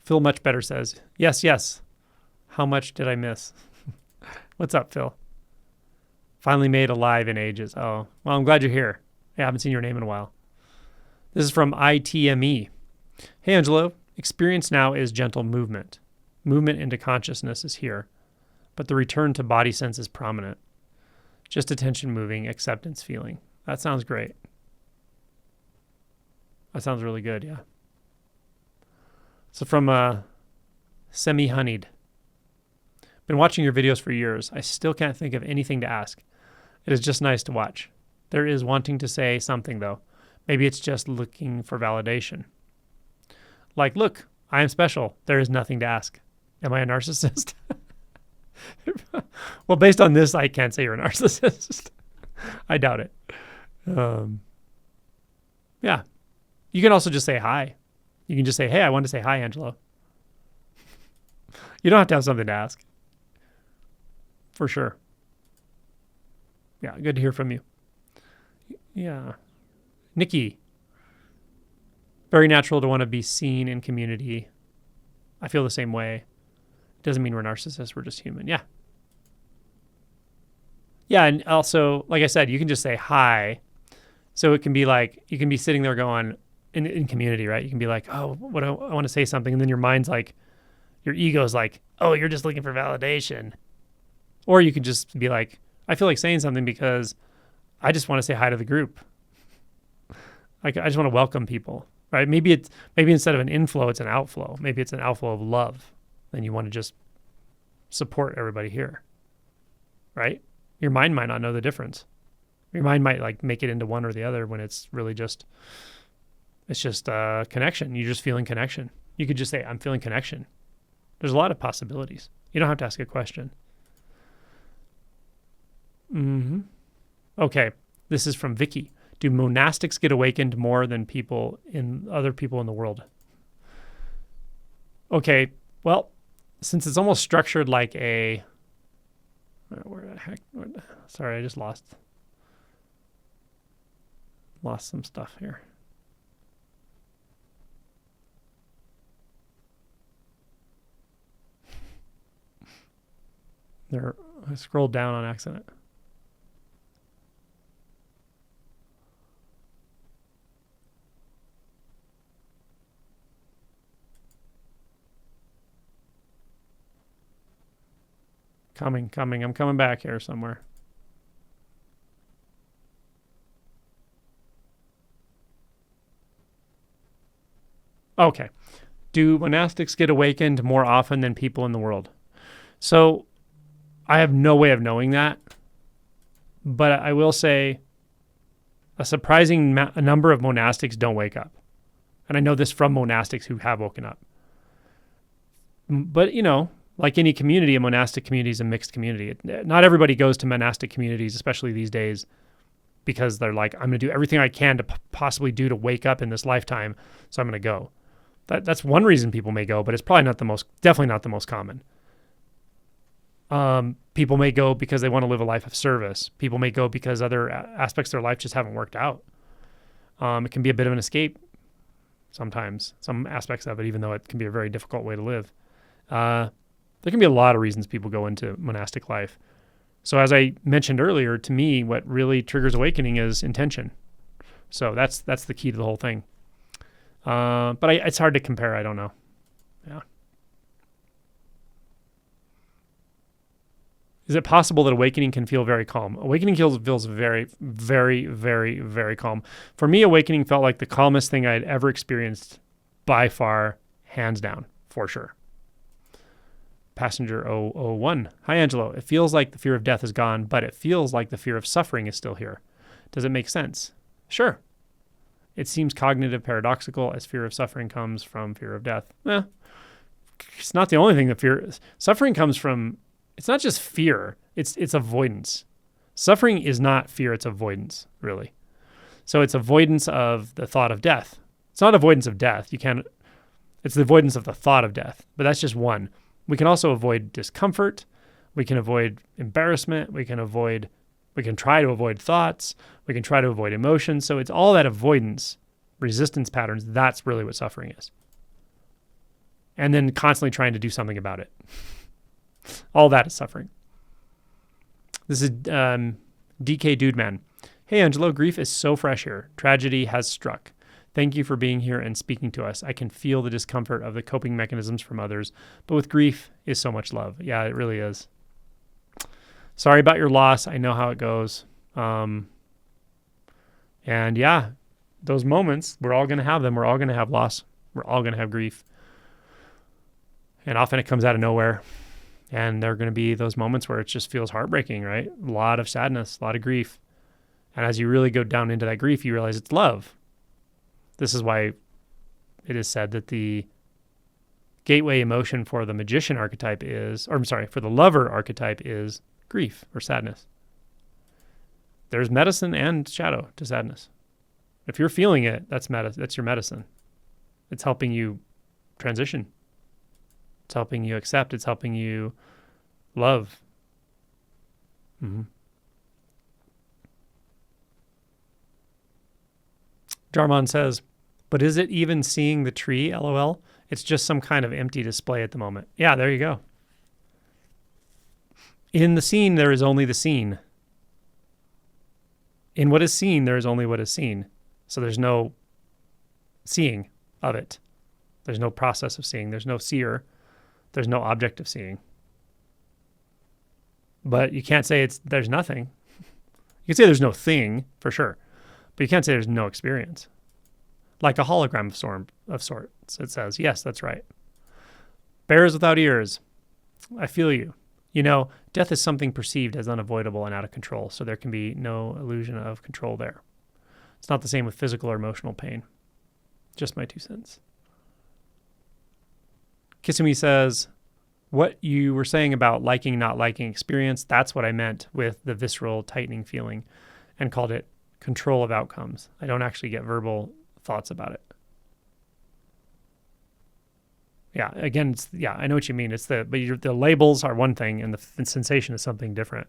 A: Phil Much Better says, yes. How much did I miss? What's up, Phil? Finally made alive in ages. Oh, well, I'm glad you're here. I haven't seen your name in a while. This is from ITME. Hey, Angelo. Experience now is gentle movement. Movement into consciousness is here, but the return to body sense is prominent. Just attention moving, acceptance feeling. That sounds great. That sounds really good, yeah. So from Semi-Honeyed. Been watching your videos for years. I still can't think of anything to ask. It is just nice to watch. There is wanting to say something, though. Maybe it's just looking for validation. Like, look, I am special. There is nothing to ask. Am I a narcissist? Well, based on this, I can't say you're a narcissist. I doubt it. Yeah. You can also just say hi. You can just say, hey, I want to say hi, Angelo. You don't have to have something to ask. For sure. Yeah, good to hear from you. Yeah. Nikki. Very natural to want to be seen in community. I feel the same way. Doesn't mean we're narcissists. We're just human. Yeah. Yeah, and also, like I said, you can just say hi. So it can be like, you can be sitting there going, in community, right? You can be like, oh, I want to say something. And then your mind's like, your ego's like, oh, you're just looking for validation. Or you can just be like, I feel like saying something because I just want to say hi to the group. Like, I just want to welcome people, right? Maybe instead of an inflow, it's an outflow. Maybe it's an outflow of love. Then you want to just support everybody here, right? Your mind might not know the difference. Your mind might like make it into one or the other when it's really just, it's just connection. You're just feeling connection. You could just say, I'm feeling connection. There's a lot of possibilities. You don't have to ask a question. Okay. This is from Vicky. Do monastics get awakened more than other people in the world? Okay. Well, since it's almost structured like a, sorry, I just lost some stuff here. I scrolled down on accident. Coming. I'm coming back here somewhere. Okay. Do monastics get awakened more often than people in the world? So I have no way of knowing that, but I will say a surprising number of monastics don't wake up. And I know this from monastics who have woken up. But, like any community, a monastic community is a mixed community. Not everybody goes to monastic communities, especially these days, because they're like, I'm going to do everything I can to possibly do to wake up in this lifetime, so I'm going to go. That's one reason people may go, but it's probably definitely not the most common. People may go because they want to live a life of service. People may go because other aspects of their life just haven't worked out. It can be a bit of an escape sometimes, some aspects of it, even though it can be a very difficult way to live. There can be a lot of reasons people go into monastic life. So as I mentioned earlier, to me, what really triggers awakening is intention. So that's the key to the whole thing. But it's hard to compare. I don't know. Yeah. Is it possible that awakening can feel very calm? Awakening feels very, very, very, very calm. For me, awakening felt like the calmest thing I had ever experienced by far, hands down, for sure. Passenger 001. Hi, Angelo. It feels like the fear of death is gone, but it feels like the fear of suffering is still here. Does it make sense? Sure. It seems cognitive paradoxical as fear of suffering comes from fear of death. It's not the only thing that suffering comes from. It's not just fear. It's avoidance. Suffering is not fear. It's avoidance, really. So it's avoidance of the thought of death. It's not avoidance of death. It's the avoidance of the thought of death, but that's just one. We can also avoid discomfort. We can avoid embarrassment. We can try to avoid thoughts. We can try to avoid emotions. So it's all that avoidance, resistance patterns. That's really what suffering is. And then constantly trying to do something about it. All that is suffering. This is DK Dudeman. Hey, Angelo, grief is so fresh here. Tragedy has struck. Thank you for being here and speaking to us. I can feel the discomfort of the coping mechanisms from others, but with grief is so much love. Yeah, it really is. Sorry about your loss. I know how it goes. And yeah, those moments, we're all going to have them. We're all going to have loss. We're all going to have grief. And often it comes out of nowhere. And there are going to be those moments where it just feels heartbreaking, right? A lot of sadness, a lot of grief. And as you really go down into that grief, you realize it's love. This is why it is said that the gateway emotion for the magician archetype is, or I'm sorry, for the lover archetype is grief or sadness. There's medicine and shadow to sadness. If you're feeling it, that's your medicine. It's helping you transition. It's helping you accept. It's helping you love. Mm-hmm. Jarman says, but is it even seeing the tree, LOL? It's just some kind of empty display at the moment. Yeah, there you go. In the scene, there is only the scene. In what is seen, there is only what is seen. So there's no seeing of it. There's no process of seeing. There's no seer. There's no object of seeing. But you can't say there's nothing. You can say there's no thing, for sure. But you can't say there's no experience. Like a hologram of sorts. It says, yes, that's right. Bears without ears. I feel you. You know, death is something perceived as unavoidable and out of control, so there can be no illusion of control there. It's not the same with physical or emotional pain. Just my 2 cents. Kisumi says, what you were saying about liking, not liking experience, that's what I meant with the visceral tightening feeling and called it control of outcomes. I don't actually get verbal thoughts about it. Yeah, again, I know what you mean. But the labels are one thing and the sensation is something different.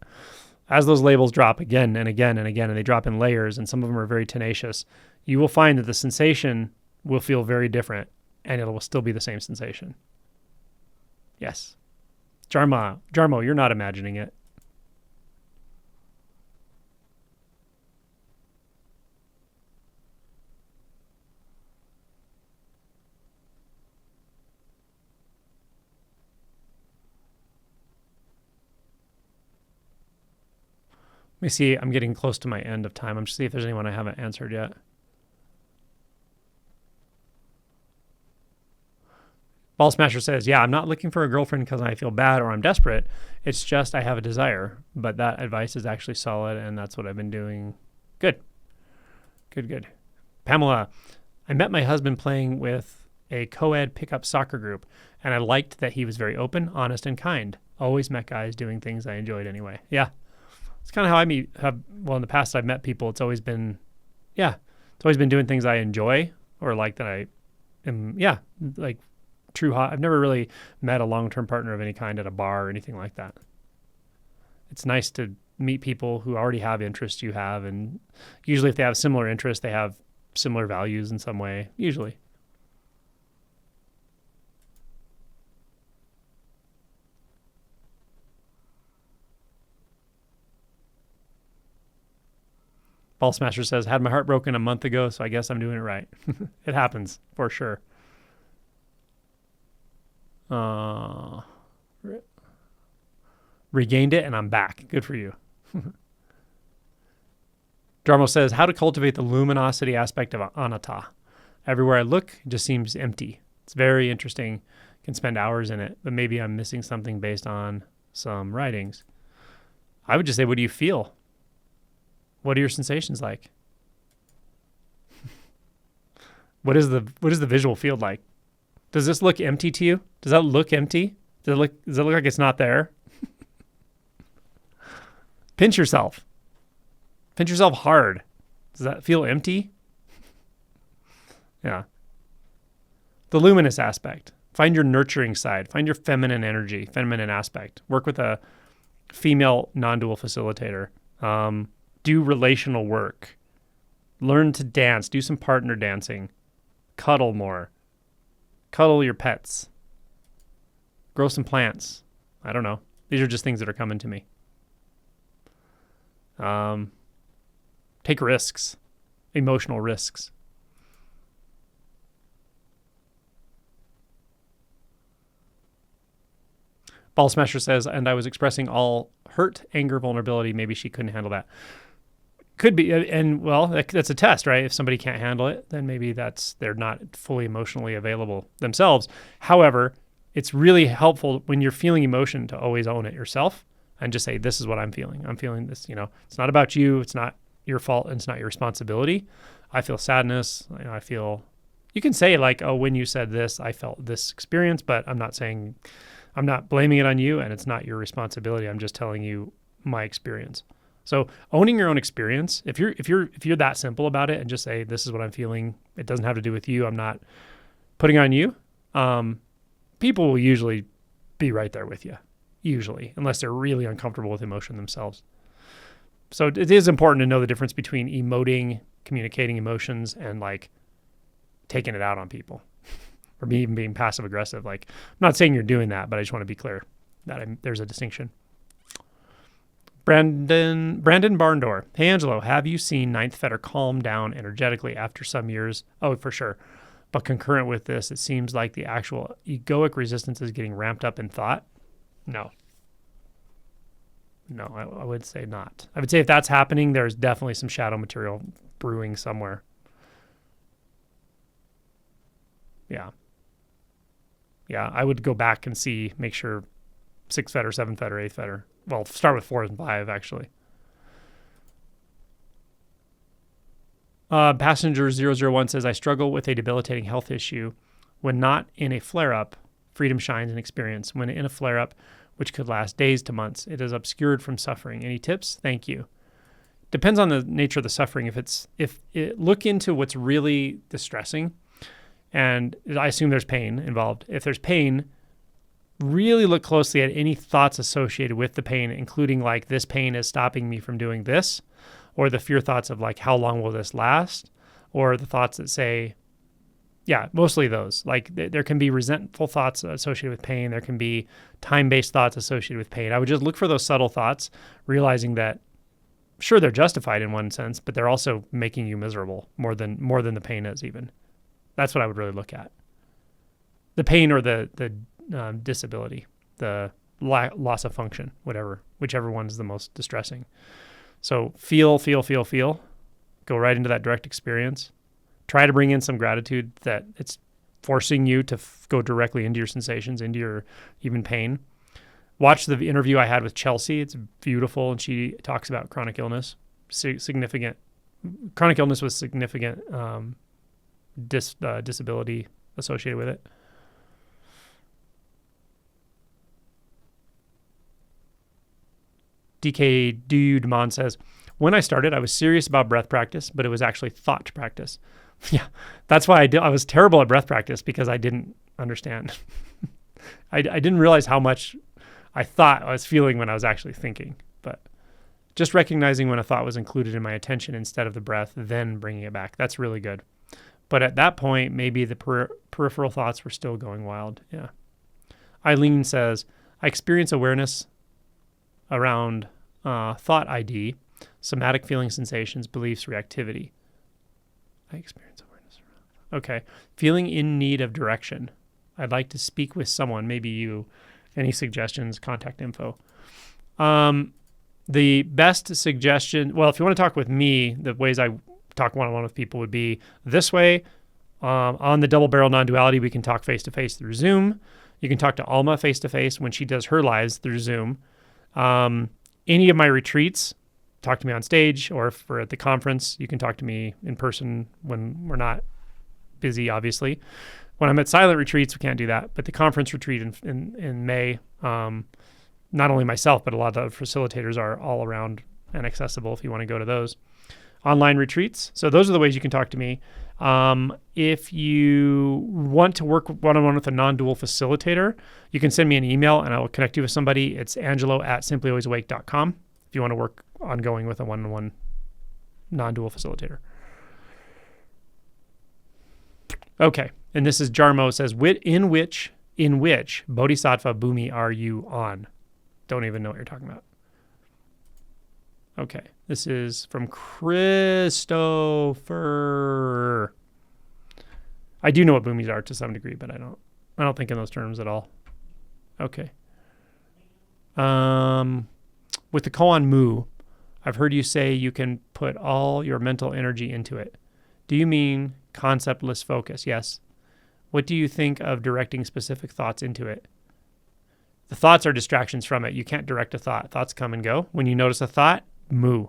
A: As those labels drop again and again and again, and they drop in layers, and some of them are very tenacious, you will find that the sensation will feel very different, and it will still be the same sensation. Yes. Jarmo, you're not imagining it. Let me see. I'm getting close to my end of time. I'm just see if there's anyone I haven't answered yet. Ballsmasher says, yeah, I'm not looking for a girlfriend because I feel bad or I'm desperate. It's just I have a desire. But that advice is actually solid, and that's what I've been doing. Good. Pamela, I met my husband playing with a co-ed pickup soccer group, and I liked that he was very open, honest, and kind. Always met guys doing things I enjoyed anyway. Yeah. It's kind of how in the past I've met people, it's always been doing things I enjoy or like that I am, like true hot. I've never really met a long-term partner of any kind at a bar or anything like that. It's nice to meet people who already have interests you have, and usually if they have similar interests, they have similar values in some way, usually. Ballsmasher says, had my heart broken a month ago, so I guess I'm doing it right. It happens, for sure. Regained it, and I'm back. Good for you. Dharmo says, how to cultivate the luminosity aspect of anatta. Everywhere I look, it just seems empty. It's very interesting. Can spend hours in it, but maybe I'm missing something based on some writings. I would just say, what do you feel? What are your sensations like? What is the visual field like? Does this look empty to you? Does that look empty? Does it look like it's not there? Pinch yourself. Pinch yourself hard. Does that feel empty? Yeah. The luminous aspect. Find your nurturing side. Find your feminine energy, feminine aspect. Work with a female non-dual facilitator. Do relational work. Learn to dance. Do some partner dancing. Cuddle more. Cuddle your pets. Grow some plants. I don't know. These are just things that are coming to me. Take risks. Emotional risks. Ballsmasher says, and I was expressing all hurt, anger, vulnerability. Maybe she couldn't handle that. Could be, and well, that's a test, right? If somebody can't handle it, then maybe they're not fully emotionally available themselves. However, it's really helpful when you're feeling emotion to always own it yourself and just say, this is what I'm feeling. I'm feeling this, it's not about you. It's not your fault. And it's not your responsibility. I feel sadness. I feel You can say like, oh, when you said this, I felt this experience, but I'm not blaming it on you, and it's not your responsibility. I'm just telling you my experience. So owning your own experience, if you're that simple about it and just say, this is what I'm feeling, it doesn't have to do with you, I'm not putting on you, people will usually be right there with you, usually, unless they're really uncomfortable with emotion themselves. So it is important to know the difference between emoting, communicating emotions, and like taking it out on people or even being passive aggressive. Like, I'm not saying you're doing that, but I just want to be clear that there's a distinction. Brandon Barndor. Hey, Angelo, have you seen Ninth Fetter calm down energetically after some years? Oh, for sure. But concurrent with this, it seems like the actual egoic resistance is getting ramped up in thought. No, I would say not. I would say if that's happening, there's definitely some shadow material brewing somewhere. Yeah, I would go back and make sure 6 Fetter, 7 Fetter, 8 Fetter. Well, start with 4 and 5, actually. Passenger 001 says, I struggle with a debilitating health issue. When not in a flare-up, freedom shines in experience. When in a flare-up, which could last days to months, it is obscured from suffering. Any tips? Thank you. Depends on the nature of the suffering. Look into what's really distressing, and I assume there's pain involved. If there's pain, really look closely at any thoughts associated with the pain, including like, this pain is stopping me from doing this, or the fear thoughts of like, how long will this last? Or the thoughts that say, yeah, mostly those. Like there can be resentful thoughts associated with pain. There can be time-based thoughts associated with pain. I would just look for those subtle thoughts, realizing that sure, they're justified in one sense, but they're also making you miserable more than the pain is even. That's what I would really look at. The pain or the disability, the loss of function, whichever one is the most distressing. So feel. Go right into that direct experience. Try to bring in some gratitude that it's forcing you to go directly into your sensations, into your even pain. Watch the interview I had with Chelsea. It's beautiful, and she talks about chronic illness, chronic illness with significant disability associated with it. DK Dudemon says, when I started, I was serious about breath practice, but it was actually thought practice. Yeah, that's why I was terrible at breath practice, because I didn't understand. I didn't realize how much I thought I was feeling when I was actually thinking. But just recognizing when a thought was included in my attention instead of the breath, then bringing it back, that's really good. But at that point, maybe the peripheral thoughts were still going wild. Yeah. Eileen says, I experience awareness around thought ID, somatic feeling sensations, beliefs, reactivity. I experience awareness around. Okay. Feeling in need of direction. I'd like to speak with someone, maybe you. Any suggestions, contact info. The best suggestion, well, if you want to talk with me, the ways I talk one-on-one with people would be this way. On the double barrel non-duality, we can talk face-to-face through Zoom. You can talk to Alma face-to-face when she does her lives through Zoom. Any of my retreats, talk to me on stage, or if we're at the conference, you can talk to me in person when we're not busy, obviously. When I'm at silent retreats, we can't do that. But the conference retreat in May, not only myself, but a lot of facilitators are all around and accessible if you want to go to those. Online retreats. So those are the ways you can talk to me. If you want to work one-on-one with a non-dual facilitator, you can send me an email and I will connect you with somebody. It's angelo@simplyalwaysawake.com if you want to work ongoing with a one-on-one non-dual facilitator. Okay. And this is Jarmo says, in which bodhisattva bhumi are you on? Don't even know what you're talking about. Okay. This is from Christopher. I do know what bhumis are to some degree, but I don't think in those terms at all. Okay. With the koan mu, I've heard you say you can put all your mental energy into it. Do you mean conceptless focus? Yes. What do you think of directing specific thoughts into it? The thoughts are distractions from it. You can't direct a thought. Thoughts come and go. When you notice a thought, mu.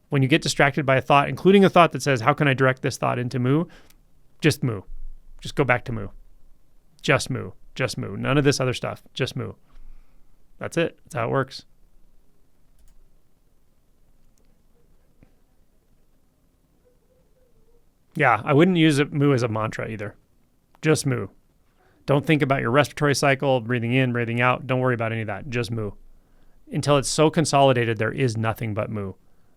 A: When you get distracted by a thought, including a thought that says, how can I direct this thought into mu? Just mu. Just go back to mu. Just mu. Just mu. None of this other stuff. Just mu. That's it. That's how it works. Yeah, I wouldn't use mu as a mantra either. Just mu. Don't think about your respiratory cycle, breathing in, breathing out. Don't worry about any of that. Just mu. Until it's so consolidated, there is nothing but mu.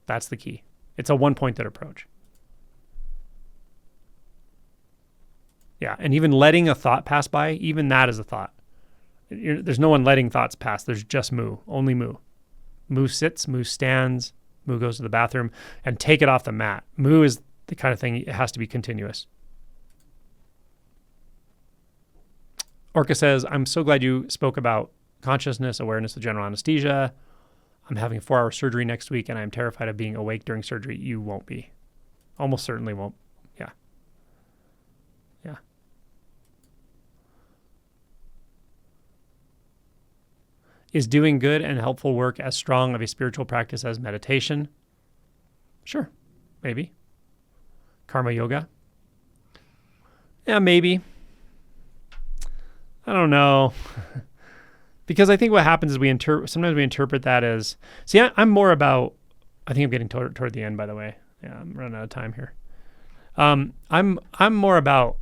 A: That's the key. It's a one-pointed approach. Yeah, and even letting a thought pass by, even that is a thought. There's no one letting thoughts pass. There's just mu, only mu. Mu sits, mu stands, mu goes to the bathroom, and take it off the mat. Mu is the kind of thing, it has to be continuous. Orca says, I'm so glad you spoke about consciousness, awareness of general anesthesia. I'm having a 4-hour surgery next week, and I'm terrified of being awake during surgery. You won't be. Almost certainly won't. Yeah. Yeah. Is doing good and helpful work as strong of a spiritual practice as meditation? Sure. Maybe. Karma yoga? Yeah, maybe. I don't know. Because I think what happens is sometimes we interpret that as, I'm more about, I think I'm getting toward the end, by the way. Yeah, I'm running out of time here. I'm more about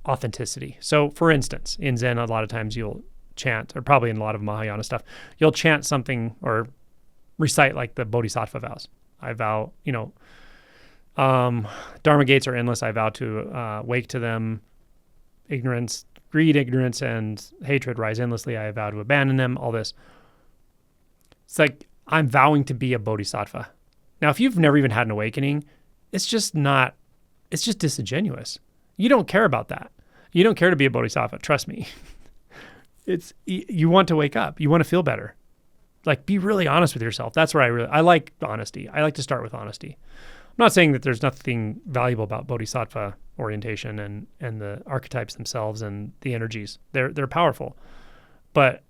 A: authenticity. So for instance, in Zen, a lot of times you'll chant, or probably in a lot of Mahayana stuff, you'll chant something or recite like the Bodhisattva vows. I vow, Dharma gates are endless. I vow to wake to them. Greed, ignorance, and hatred rise endlessly. I vow to abandon them, all this. It's like I'm vowing to be a bodhisattva. Now, if you've never even had an awakening, it's just disingenuous. You don't care about that. You don't care to be a bodhisattva. Trust me. You want to wake up. You want to feel better. Like, be really honest with yourself. That's where I like honesty. I like to start with honesty. I'm not saying that there's nothing valuable about bodhisattva orientation and the archetypes themselves and the energies. They're powerful. But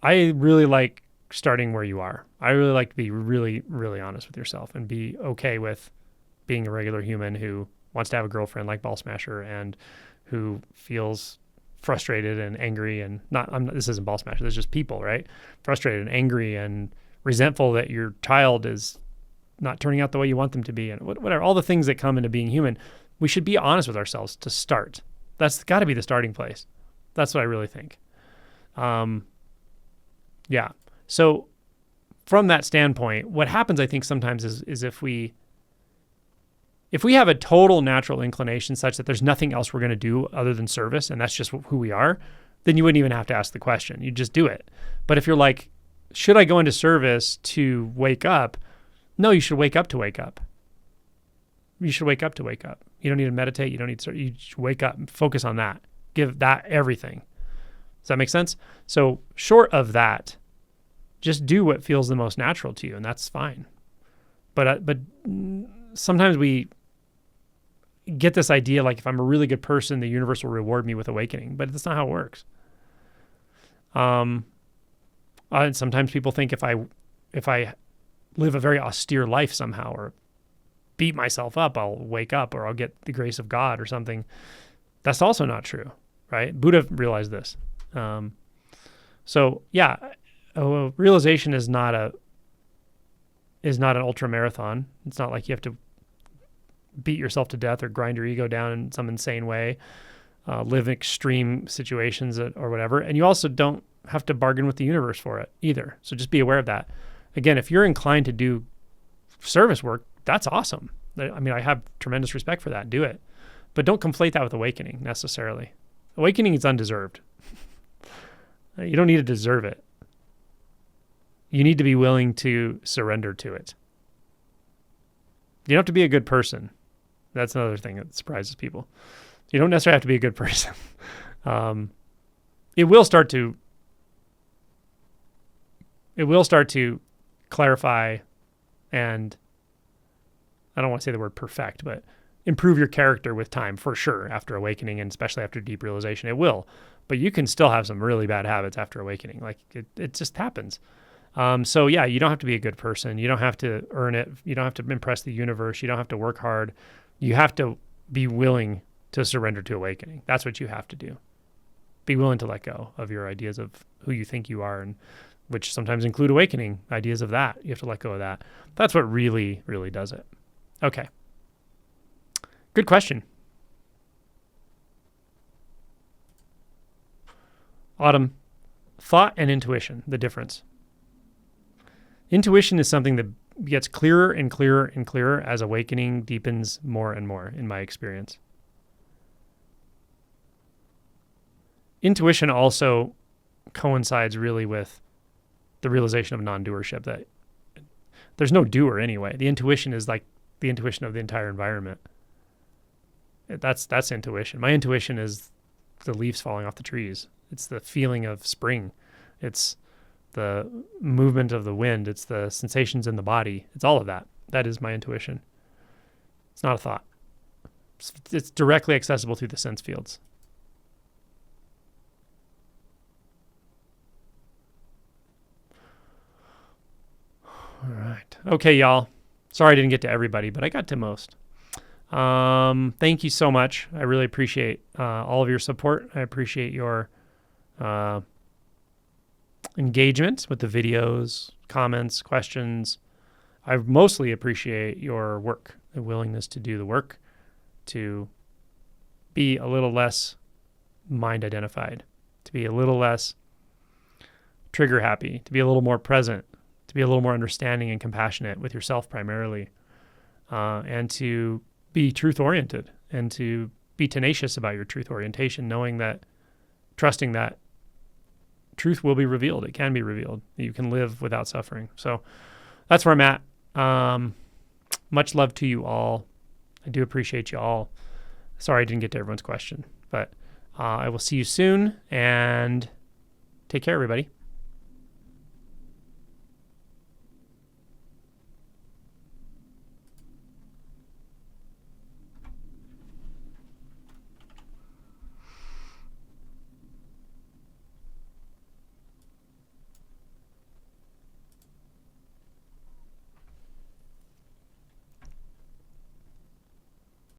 A: I really like starting where you are. I really like to be really, really honest with yourself and be okay with being a regular human who wants to have a girlfriend like Ballsmasher and who feels frustrated and angry and this isn't Ballsmasher, this is just people, right? Frustrated and angry and resentful that your child is not turning out the way you want them to be, and whatever, all the things that come into being human. We should be honest with ourselves to start. That's got to be the starting place. That's what I really think. Yeah. So from that standpoint, what happens, I think, sometimes is if we have a total natural inclination such that there's nothing else we're going to do other than service, and that's just who we are, then you wouldn't even have to ask the question. You just do it. But if you're like, should I go into service to wake up? No, you should wake up to wake up. You should wake up to wake up. You don't need to meditate. You should wake up and focus on that. Give that everything. Does that make sense? So short of that, just do what feels the most natural to you, and that's fine. But sometimes we get this idea like if I'm a really good person, the universe will reward me with awakening, but that's not how it works. Sometimes people think if I live a very austere life somehow or beat myself up, I'll wake up or I'll get the grace of God or something. That's also not true, right? Buddha realized this. So yeah, realization is not an ultra marathon. It's not like you have to beat yourself to death or grind your ego down in some insane way, live in extreme situations or whatever. And you also don't have to bargain with the universe for it either. So just be aware of that. Again, if you're inclined to do service work, that's awesome. I mean, I have tremendous respect for that. Do it. But don't conflate that with awakening necessarily. Awakening is undeserved. You don't need to deserve it. You need to be willing to surrender to it. You don't have to be a good person. That's another thing that surprises people. You don't necessarily have to be a good person. It will start to clarify and, I don't want to say the word perfect, but improve your character with time for sure after awakening, and especially after deep realization. It will. But you can still have some really bad habits after awakening. Like it just happens. So yeah, you don't have to be a good person. You don't have to earn it. You don't have to impress the universe. You don't have to work hard. You have to be willing to surrender to awakening. That's what you have to do. Be willing to let go of your ideas of who you think you are, and which sometimes include awakening, ideas of that. You have to let go of that. That's what really, really does it. Okay. Good question. Autumn, thought and intuition, the difference. Intuition is something that gets clearer and clearer and clearer as awakening deepens more and more, in my experience. Intuition also coincides really with the realization of non-doership, that there's no doer anyway. The intuition is like the intuition of the entire environment. That's intuition. My intuition is the leaves falling off the trees. It's the feeling of spring. It's the movement of the wind. It's the sensations in the body. It's all of that. That is my intuition. It's not a thought. It's directly accessible through the sense fields. All right. Okay, y'all. Sorry I didn't get to everybody, but I got to most. Thank you so much. I really appreciate all of your support. I appreciate your engagement with the videos, comments, questions. I mostly appreciate your work, the willingness to do the work, to be a little less mind identified, to be a little less trigger happy, to be a little more present, to be a little more understanding and compassionate with yourself primarily, and to be truth oriented and to be tenacious about your truth orientation, knowing that, trusting that truth will be revealed. It can be revealed. You can live without suffering. So that's where I'm at. Much love to you all. I do appreciate you all. Sorry I didn't get to everyone's question, but I will see you soon, and take care, everybody.